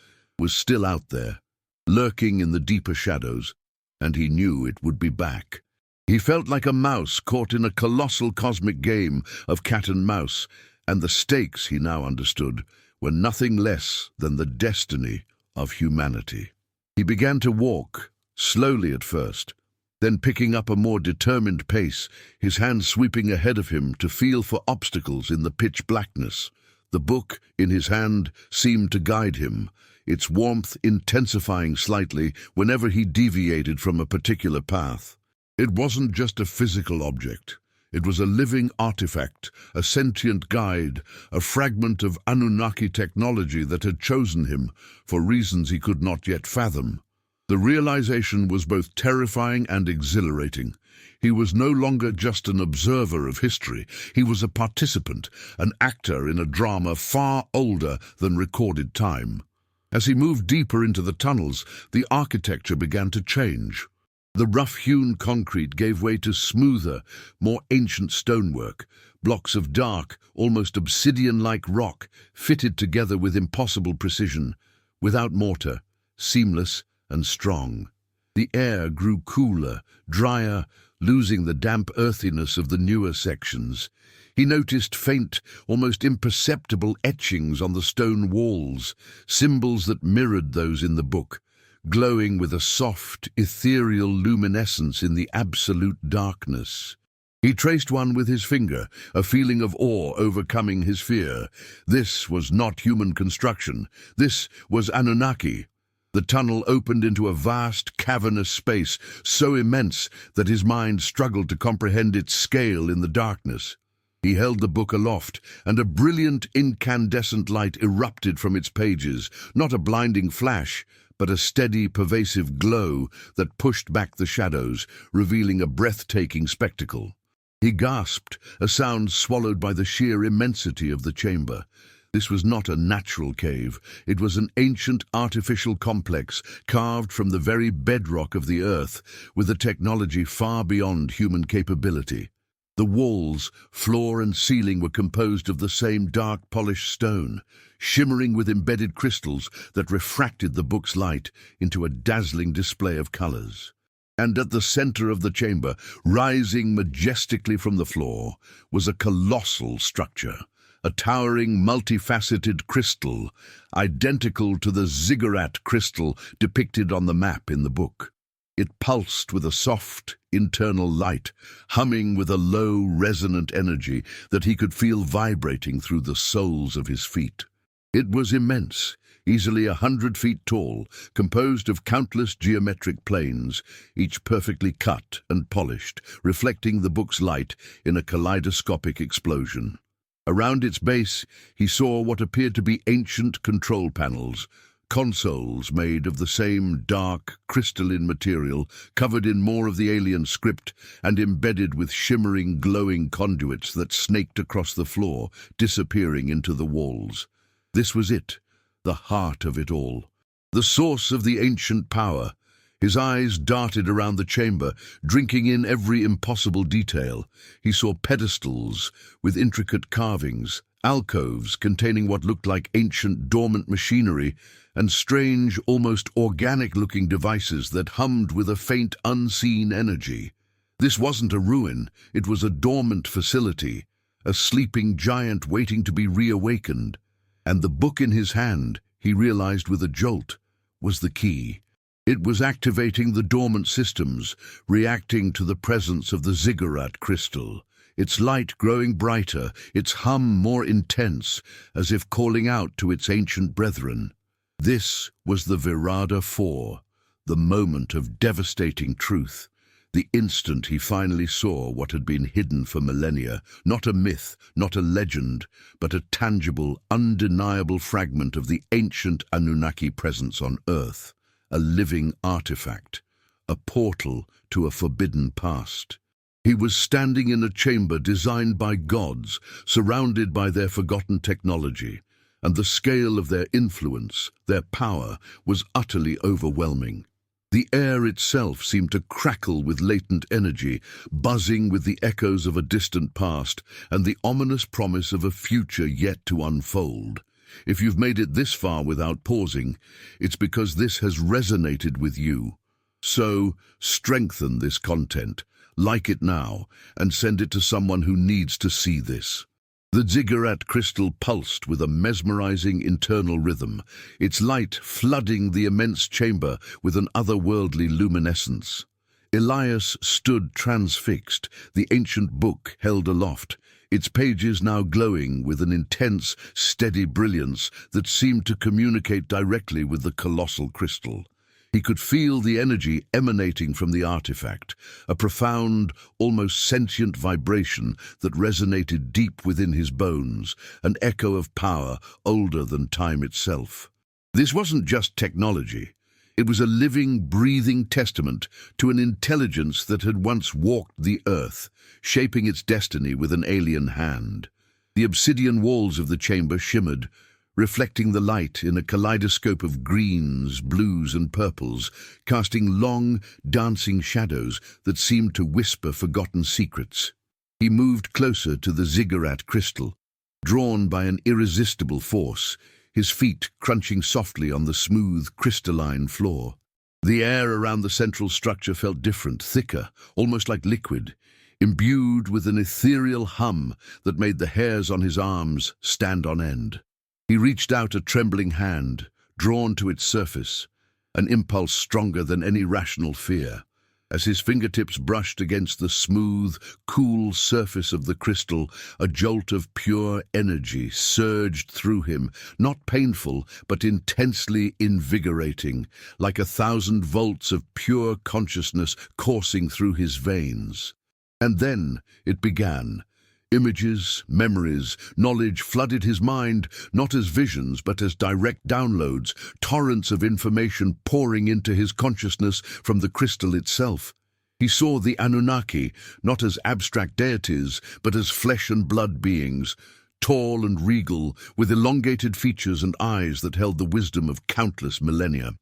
still out there, lurking in the deeper shadows, and he knew it would be back. He felt like a mouse caught in a colossal cosmic game of cat and mouse, and the stakes, he now understood, were nothing less than the destiny of humanity. He began to walk, slowly at first, then picking up a more determined pace, his hands sweeping ahead of him to feel for obstacles in the pitch blackness. The book in his hand seemed to guide him, its warmth intensifying slightly whenever he deviated from a particular path. It wasn't just a physical object. It was a living artifact, a sentient guide, a fragment of Anunnaki technology that had chosen him for reasons he could not yet fathom. The realization was both terrifying and exhilarating. He was no longer just an observer of history. He was a participant, an actor in a drama far older than recorded time. As he moved deeper into the tunnels, the architecture began to change. The rough-hewn concrete gave way to smoother, more ancient stonework, blocks of dark, almost obsidian-like rock, fitted together with impossible precision, without mortar, seamless and strong. The air grew cooler, drier, losing the damp earthiness of the newer sections. He noticed faint, almost imperceptible etchings on the stone walls, symbols that mirrored those in the book, glowing with a soft, ethereal luminescence in the absolute darkness. He traced one with his finger, a feeling of awe overcoming his fear. This was not human construction. This was Anunnaki. The tunnel opened into a vast, cavernous space, so immense that his mind struggled to comprehend its scale in the darkness. He held the book aloft, and a brilliant, incandescent light erupted from its pages, not a blinding flash, but a steady, pervasive glow that pushed back the shadows, revealing a breathtaking spectacle. He gasped, a sound swallowed by the sheer immensity of the chamber. This was not a natural cave. It was an ancient artificial complex carved from the very bedrock of the earth, with a technology far beyond human capability. The walls, floor and ceiling were composed of the same dark polished stone, shimmering with embedded crystals that refracted the book's light into a dazzling display of colors. And at the center of the chamber, rising majestically from the floor, was a colossal structure, a towering, multifaceted crystal, identical to the ziggurat crystal depicted on the map in the book. It pulsed with a soft, internal light, humming with a low, resonant energy that he could feel vibrating through the soles of his feet. It was immense, easily 100 feet tall, composed of countless geometric planes, each perfectly cut and polished, reflecting the book's light in a kaleidoscopic explosion. Around its base, he saw what appeared to be ancient control panels, consoles made of the same dark, crystalline material, covered in more of the alien script and embedded with shimmering, glowing conduits that snaked across the floor, disappearing into the walls. This was it, the heart of it all, the source of the ancient power. His eyes darted around the chamber, drinking in every impossible detail. He saw pedestals with intricate carvings, alcoves containing what looked like ancient dormant machinery, and strange, almost organic-looking devices that hummed with a faint, unseen energy. This wasn't a ruin, it was a dormant facility, a sleeping giant waiting to be reawakened. And the book in his hand, he realized with a jolt, was the key. It was activating the dormant systems, reacting to the presence of the ziggurat crystal, its light growing brighter, its hum more intense, as if calling out to its ancient brethren. This was the Virada 4, the moment of devastating truth, the instant he finally saw what had been hidden for millennia, not a myth, not a legend, but a tangible, undeniable fragment of the ancient Anunnaki presence on Earth, a living artifact, a portal to a forbidden past. He was standing in a chamber designed by gods, surrounded by their forgotten technology, and the scale of their influence, their power, was utterly overwhelming. The air itself seemed to crackle with latent energy, buzzing with the echoes of a distant past and the ominous promise of a future yet to unfold. If you've made it this far without pausing, it's because this has resonated with you. So, strengthen this content, like it now, and send it to someone who needs to see this. The ziggurat crystal pulsed with a mesmerizing internal rhythm, its light flooding the immense chamber with an otherworldly luminescence. Elias stood transfixed, the ancient book held aloft, its pages now glowing with an intense, steady brilliance that seemed to communicate directly with the colossal crystal. He could feel the energy emanating from the artifact, a profound, almost sentient vibration that resonated deep within his bones, an echo of power older than time itself. This wasn't just technology. It was a living, breathing testament to an intelligence that had once walked the earth, shaping its destiny with an alien hand. The obsidian walls of the chamber shimmered, reflecting the light in a kaleidoscope of greens, blues and purples, casting long, dancing shadows that seemed to whisper forgotten secrets. He moved closer to the ziggurat crystal, drawn by an irresistible force, his feet crunching softly on the smooth, crystalline floor. The air around the central structure felt different, thicker, almost like liquid, imbued with an ethereal hum that made the hairs on his arms stand on end. He reached out a trembling hand, drawn to its surface, an impulse stronger than any rational fear. As his fingertips brushed against the smooth, cool surface of the crystal, a jolt of pure energy surged through him, not painful, but intensely invigorating, like 1,000 volts of pure consciousness coursing through his veins. And then it began. Images, memories, knowledge flooded his mind, not as visions but as direct downloads, torrents of information pouring into his consciousness from the crystal itself. He saw the Anunnaki, not as abstract deities, but as flesh and blood beings, tall and regal, with elongated features and eyes that held the wisdom of countless millennia.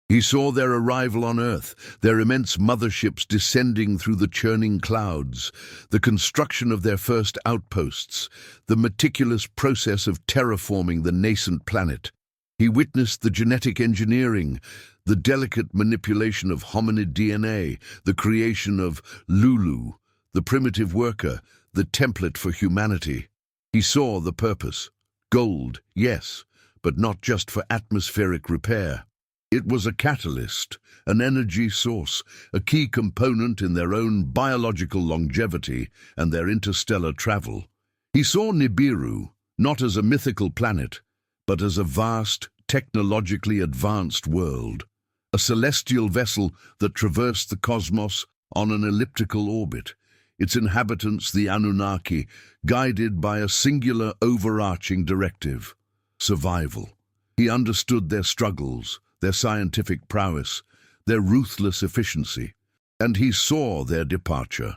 He saw their arrival on Earth, their immense motherships descending through the churning clouds, the construction of their first outposts, the meticulous process of terraforming the nascent planet. He witnessed the genetic engineering, the delicate manipulation of hominid DNA, the creation of Lulu, the primitive worker, the template for humanity. He saw the purpose. Gold, yes, but not just for atmospheric repair. It was a catalyst, an energy source, a key component in their own biological longevity and their interstellar travel. He saw Nibiru not as a mythical planet, but as a vast, technologically advanced world, a celestial vessel that traversed the cosmos on an elliptical orbit, its inhabitants, the Anunnaki, guided by a singular overarching directive: survival. He understood their struggles, their scientific prowess, their ruthless efficiency, and he saw their departure,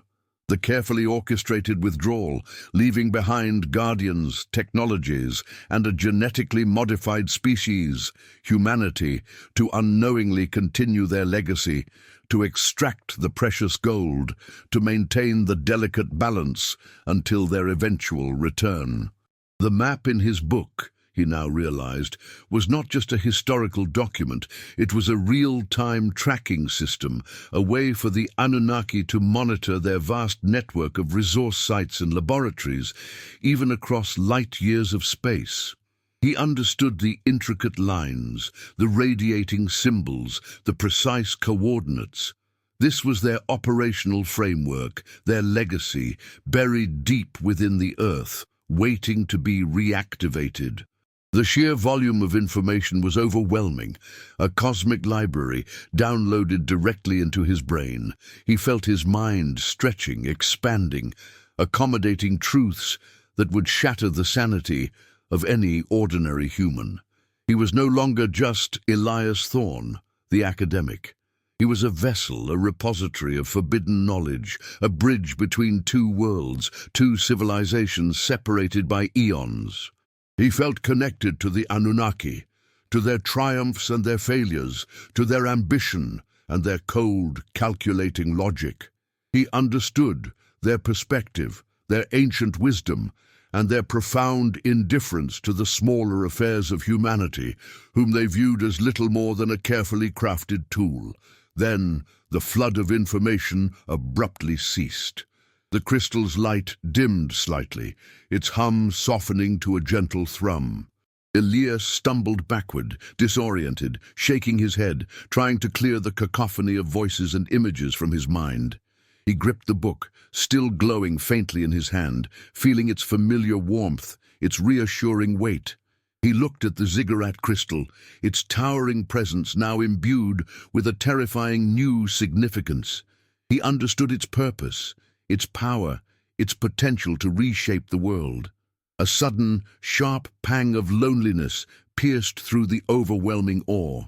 the carefully orchestrated withdrawal, leaving behind guardians, technologies, and a genetically modified species, humanity, to unknowingly continue their legacy, to extract the precious gold, to maintain the delicate balance until their eventual return. The map in his book, he now realized, was not just a historical document, it was a real-time tracking system, a way for the Anunnaki to monitor their vast network of resource sites and laboratories, even across light years of space. He understood the intricate lines, the radiating symbols, the precise coordinates. This was their operational framework, their legacy, buried deep within the Earth, waiting to be reactivated. The sheer volume of information was overwhelming, a cosmic library downloaded directly into his brain. He felt his mind stretching, expanding, accommodating truths that would shatter the sanity of any ordinary human. He was no longer just Elias Thorne, the academic. He was a vessel, a repository of forbidden knowledge, a bridge between two worlds, two civilizations separated by eons. He felt connected to the Anunnaki, to their triumphs and their failures, to their ambition and their cold, calculating logic. He understood their perspective, their ancient wisdom, and their profound indifference to the smaller affairs of humanity, whom they viewed as little more than a carefully crafted tool. Then the flood of information abruptly ceased. The crystal's light dimmed slightly, its hum softening to a gentle thrum. Elias stumbled backward, disoriented, shaking his head, trying to clear the cacophony of voices and images from his mind. He gripped the book, still glowing faintly in his hand, feeling its familiar warmth, its reassuring weight. He looked at the ziggurat crystal, its towering presence now imbued with a terrifying new significance. He understood its purpose, its power, its potential to reshape the world. A sudden, sharp pang of loneliness pierced through the overwhelming awe.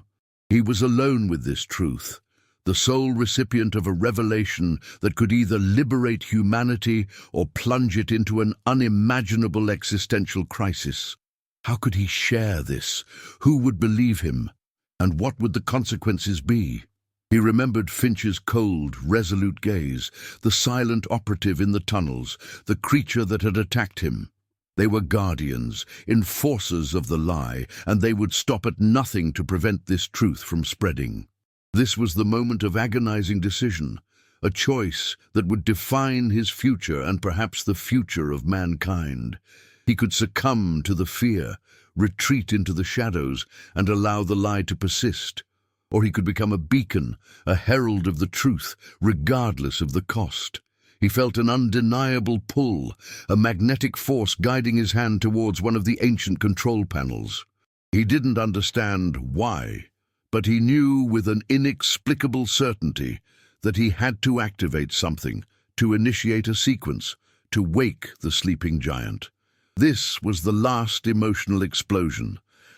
He was alone with this truth, the sole recipient of a revelation that could either liberate humanity or plunge it into an unimaginable existential crisis. How could he share this? Who would believe him? And what would the consequences be? He remembered Finch's cold, resolute gaze, the silent operative in the tunnels, the creature that had attacked him. They were guardians, enforcers of the lie, and they would stop at nothing to prevent this truth from spreading. This was the moment of agonizing decision, a choice that would define his future and perhaps the future of mankind. He could succumb to the fear, retreat into the shadows, and allow the lie to persist. Or he could become a beacon, a herald of the truth, regardless of the cost. He felt an undeniable pull, a magnetic force guiding his hand towards one of the ancient control panels. He didn't understand why, but he knew with an inexplicable certainty that he had to activate something, to initiate a sequence, to wake the sleeping giant. This was the last emotional explosion.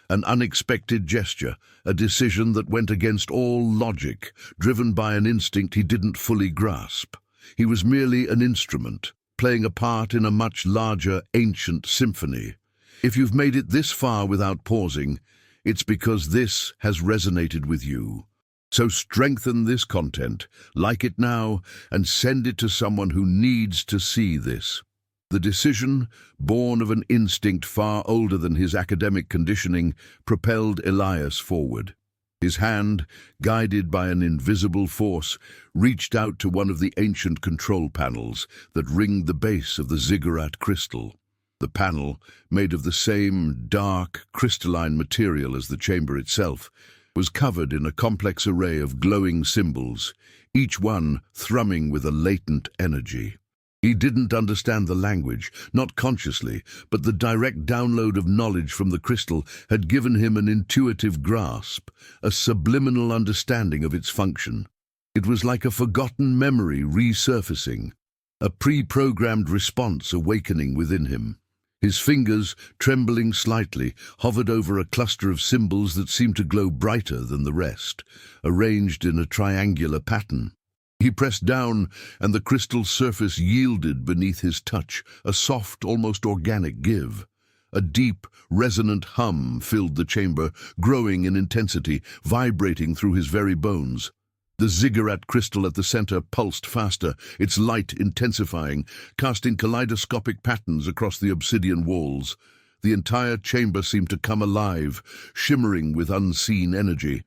An unexpected gesture, a decision that went against all logic, driven by an instinct he didn't fully grasp. He was merely an instrument, playing a part in a much larger, ancient symphony. If you've made it this far without pausing, it's because this has resonated with you. So strengthen this content, like it now, and send it to someone who needs to see this. The decision, born of an instinct far older than his academic conditioning, propelled Elias forward. His hand, guided by an invisible force, reached out to one of the ancient control panels that ringed the base of the ziggurat crystal. The panel, made of the same dark, crystalline material as the chamber itself, was covered in a complex array of glowing symbols, each one thrumming with a latent energy. He didn't understand the language, not consciously, but the direct download of knowledge from the crystal had given him an intuitive grasp, a subliminal understanding of its function. It was like a forgotten memory resurfacing, a pre-programmed response awakening within him. His fingers, trembling slightly, hovered over a cluster of symbols that seemed to glow brighter than the rest, arranged in a triangular pattern. He pressed down, and the crystal surface yielded beneath his touch, a soft, almost organic give. A deep, resonant hum filled the chamber, growing in intensity, vibrating through his very bones. The ziggurat crystal at the center pulsed faster, its light intensifying, casting kaleidoscopic patterns across the obsidian walls. The entire chamber seemed to come alive, shimmering with unseen energy.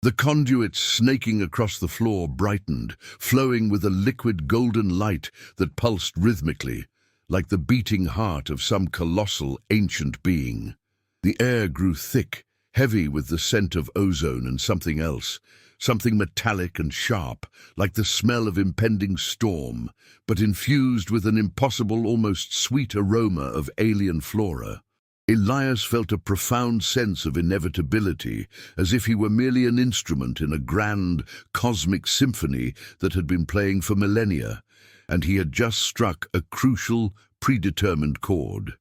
The conduits snaking across the floor brightened, flowing with a liquid golden light that pulsed rhythmically, like the beating heart of some colossal ancient being. The air grew thick, heavy with the scent of ozone and something else, something metallic and sharp, like the smell of impending storm, but infused with an impossible, almost sweet aroma of alien flora. Elias felt a profound sense of inevitability, as if he were merely an instrument in a grand, cosmic symphony that had been playing for millennia, and he had just struck a crucial, predetermined chord.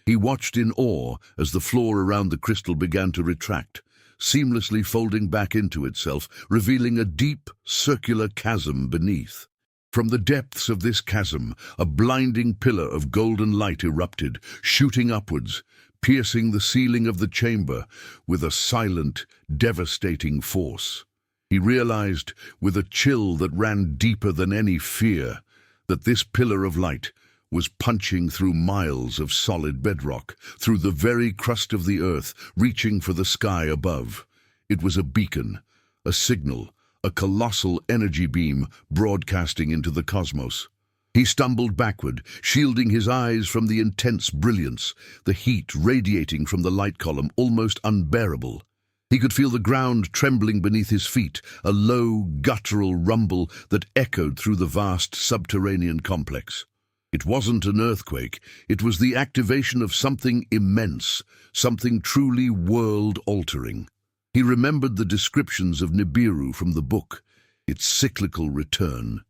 He watched in awe as the floor around the crystal began to retract, seamlessly folding back into itself, revealing a deep, circular chasm beneath. From the depths of this chasm, a blinding pillar of golden light erupted, shooting upwards, piercing the ceiling of the chamber with a silent, devastating force. He realized, with a chill that ran deeper than any fear, that this pillar of light was punching through miles of solid bedrock, through the very crust of the earth, reaching for the sky above. It was a beacon, a signal, a colossal energy beam broadcasting into the cosmos. He stumbled backward, shielding his eyes from the intense brilliance, the heat radiating from the light column almost unbearable. He could feel the ground trembling beneath his feet, a low, guttural rumble that echoed through the vast subterranean complex. It wasn't an earthquake, it was the activation of something immense, something truly world-altering. He remembered the descriptions of Nibiru from the book, its cyclical return,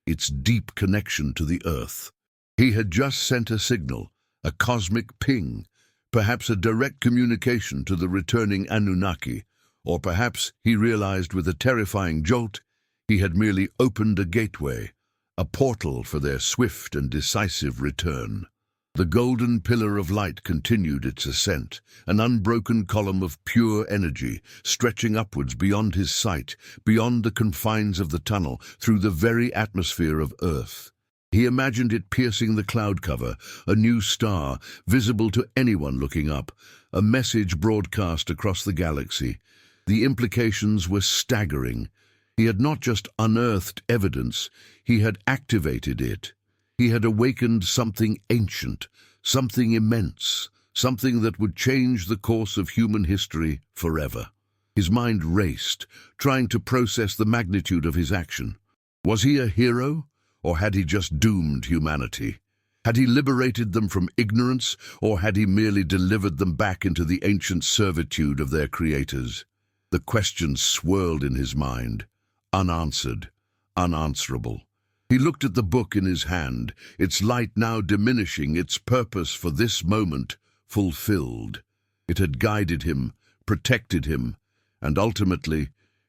its deep connection to the earth. He had just sent a signal, a cosmic ping, perhaps a direct communication to the returning Anunnaki, or perhaps, he realized with a terrifying jolt, he had merely opened a gateway, a portal for their swift and decisive return. The golden pillar of light continued its ascent, an unbroken column of pure energy, stretching upwards beyond his sight, beyond the confines of the tunnel, through the very atmosphere of Earth. He imagined it piercing the cloud cover, a new star, visible to anyone looking up, a message broadcast across the galaxy. The implications were staggering. He had not just unearthed evidence, he had activated it. He had awakened something ancient, something immense, something that would change the course of human history forever. His mind raced, trying to process the magnitude of his action. Was he a hero, or had he just doomed humanity? Had he liberated them from ignorance, or had he merely delivered them back into the ancient servitude of their creators? The questions swirled in his mind, unanswered, unanswerable. He looked at the book in his hand, its light now diminishing, its purpose for this moment fulfilled. It had guided him, protected him, and ultimately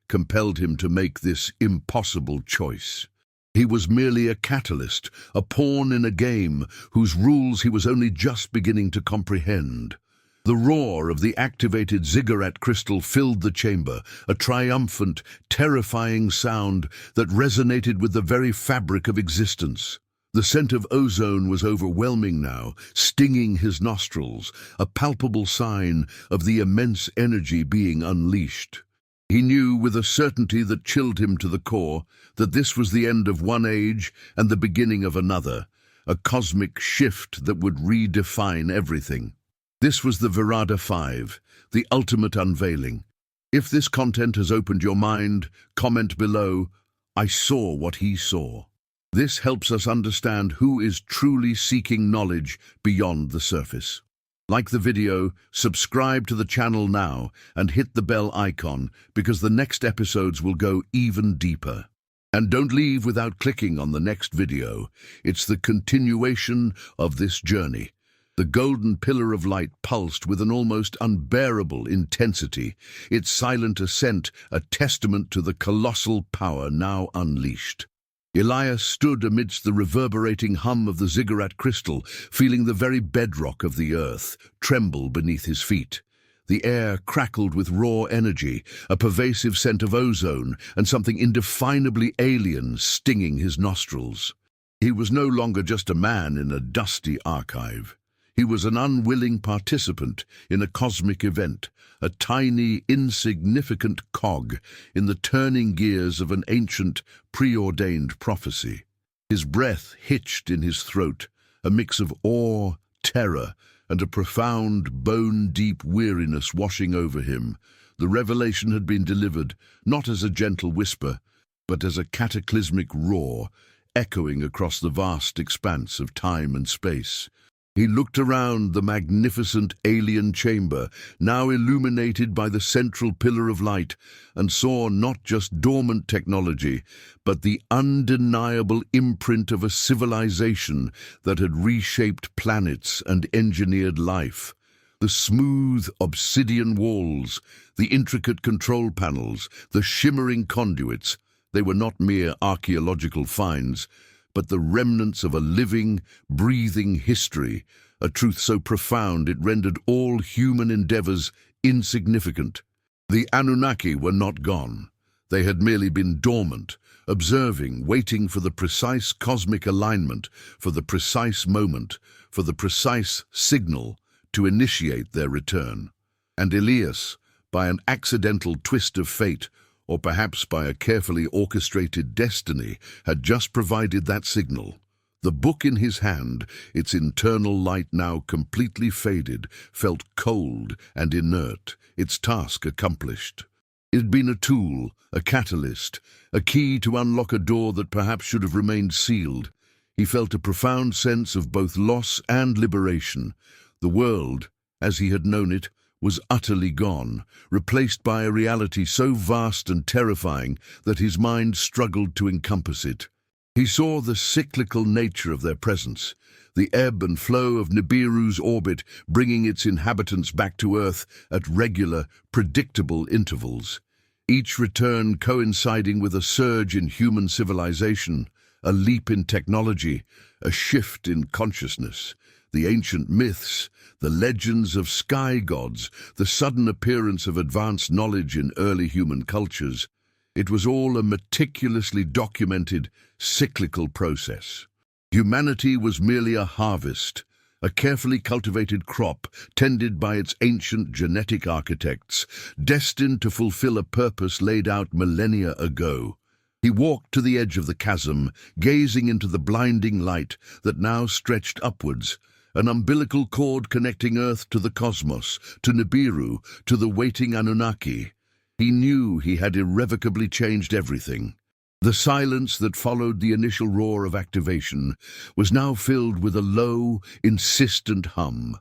compelled him to make this impossible choice. He was merely a catalyst, a pawn in a game whose rules he was only just beginning to comprehend. The roar of the activated ziggurat crystal filled the chamber, a triumphant, terrifying sound that resonated with the very fabric of existence. The scent of ozone was overwhelming now, stinging his nostrils, a palpable sign of the immense energy being unleashed. He knew with a certainty that chilled him to the core that this was the end of one age and the beginning of another, a cosmic shift that would redefine everything. This was the Virada 5, the ultimate unveiling. If this content has opened your mind, comment below, "I saw what he saw." This helps us understand who is truly seeking knowledge beyond the surface. Like the video, subscribe to the channel now and hit the bell icon because the next episodes will go even deeper. And don't leave without clicking on the next video. It's the continuation of this journey. The golden pillar of light pulsed with an almost unbearable intensity, its silent ascent a testament to the colossal power now unleashed. Elias stood amidst the reverberating hum of the ziggurat crystal, feeling the very bedrock of the earth tremble beneath his feet. The air crackled with raw energy, a pervasive scent of ozone, and something indefinably alien stinging his nostrils. He was no longer just a man in a dusty archive. He was an unwilling participant in a cosmic event, a tiny, insignificant cog in the turning gears of an ancient, preordained prophecy. His breath hitched in his throat, a mix of awe, terror, and a profound, bone-deep weariness washing over him. The revelation had been delivered, not as a gentle whisper, but as a cataclysmic roar, echoing across the vast expanse of time and space. He looked around the magnificent alien chamber, now illuminated by the central pillar of light, and saw not just dormant technology, but the undeniable imprint of a civilization that had reshaped planets and engineered life. The smooth obsidian walls, the intricate control panels, the shimmering conduits, they were not mere archaeological finds, but the remnants of a living, breathing history, a truth so profound it rendered all human endeavors insignificant. The Anunnaki were not gone. They had merely been dormant, observing, waiting for the precise cosmic alignment, for the precise moment, for the precise signal to initiate their return. And Elias, by an accidental twist of fate, or perhaps by a carefully orchestrated destiny, had just provided that signal. The book in his hand, its internal light now completely faded, felt cold and inert, its task accomplished. It had been a tool, a catalyst, a key to unlock a door that perhaps should have remained sealed. He felt a profound sense of both loss and liberation. The world, as he had known it, was utterly gone, replaced by a reality so vast and terrifying that his mind struggled to encompass it. He saw the cyclical nature of their presence, the ebb and flow of Nibiru's orbit bringing its inhabitants back to Earth at regular, predictable intervals. Each return coinciding with a surge in human civilization, a leap in technology, a shift in consciousness. The ancient myths, the legends of sky gods, the sudden appearance of advanced knowledge in early human cultures. It was all a meticulously documented, cyclical process. Humanity was merely a harvest, a carefully cultivated crop tended by its ancient genetic architects, destined to fulfill a purpose laid out millennia ago. He walked to the edge of the chasm, gazing into the blinding light that now stretched upwards, an umbilical cord connecting Earth to the cosmos, to Nibiru, to the waiting Anunnaki. He knew he had irrevocably changed everything. The silence that followed the initial roar of activation was now filled with a low, insistent hum,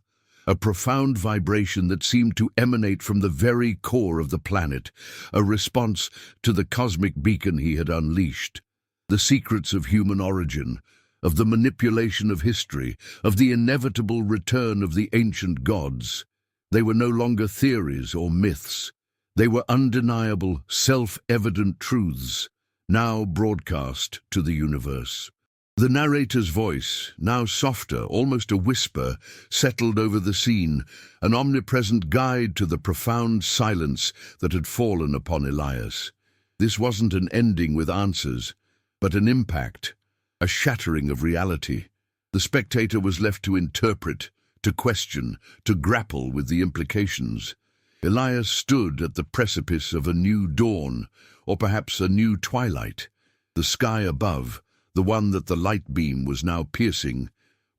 a profound vibration that seemed to emanate from the very core of the planet, a response to the cosmic beacon he had unleashed. The secrets of human origin, of the manipulation of history, of the inevitable return of the ancient gods. They were no longer theories or myths. They were undeniable, self-evident truths. now broadcast to the universe. The narrator's voice, now softer, almost a whisper, settled over the scene, an omnipresent guide to the profound silence that had fallen upon Elias. This wasn't an ending with answers, but an impact, a shattering of reality. The spectator was left to interpret, to question, to grapple with the implications. Elias stood at the precipice of a new dawn, or perhaps a new twilight. The sky above, the one that the light beam was now piercing,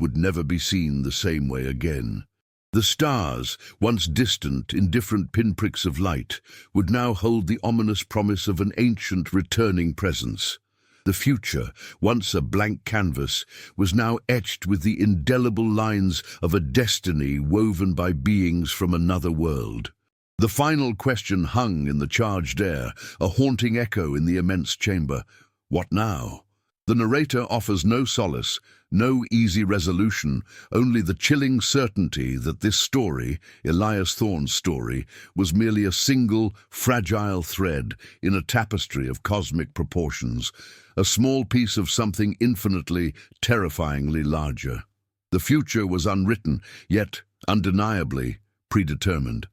would never be seen the same way again. The stars, once distant in different pinpricks of light, would now hold the ominous promise of an ancient returning presence. The future, once a blank canvas, was now etched with the indelible lines of a destiny woven by beings from another world. The final question hung in the charged air, a haunting echo in the immense chamber. What now? The narrator offers no solace, no easy resolution, only the chilling certainty that this story, Elias Thorne's story, was merely a single, fragile thread in a tapestry of cosmic proportions, a small piece of something infinitely, terrifyingly larger. The future was unwritten, yet undeniably predetermined.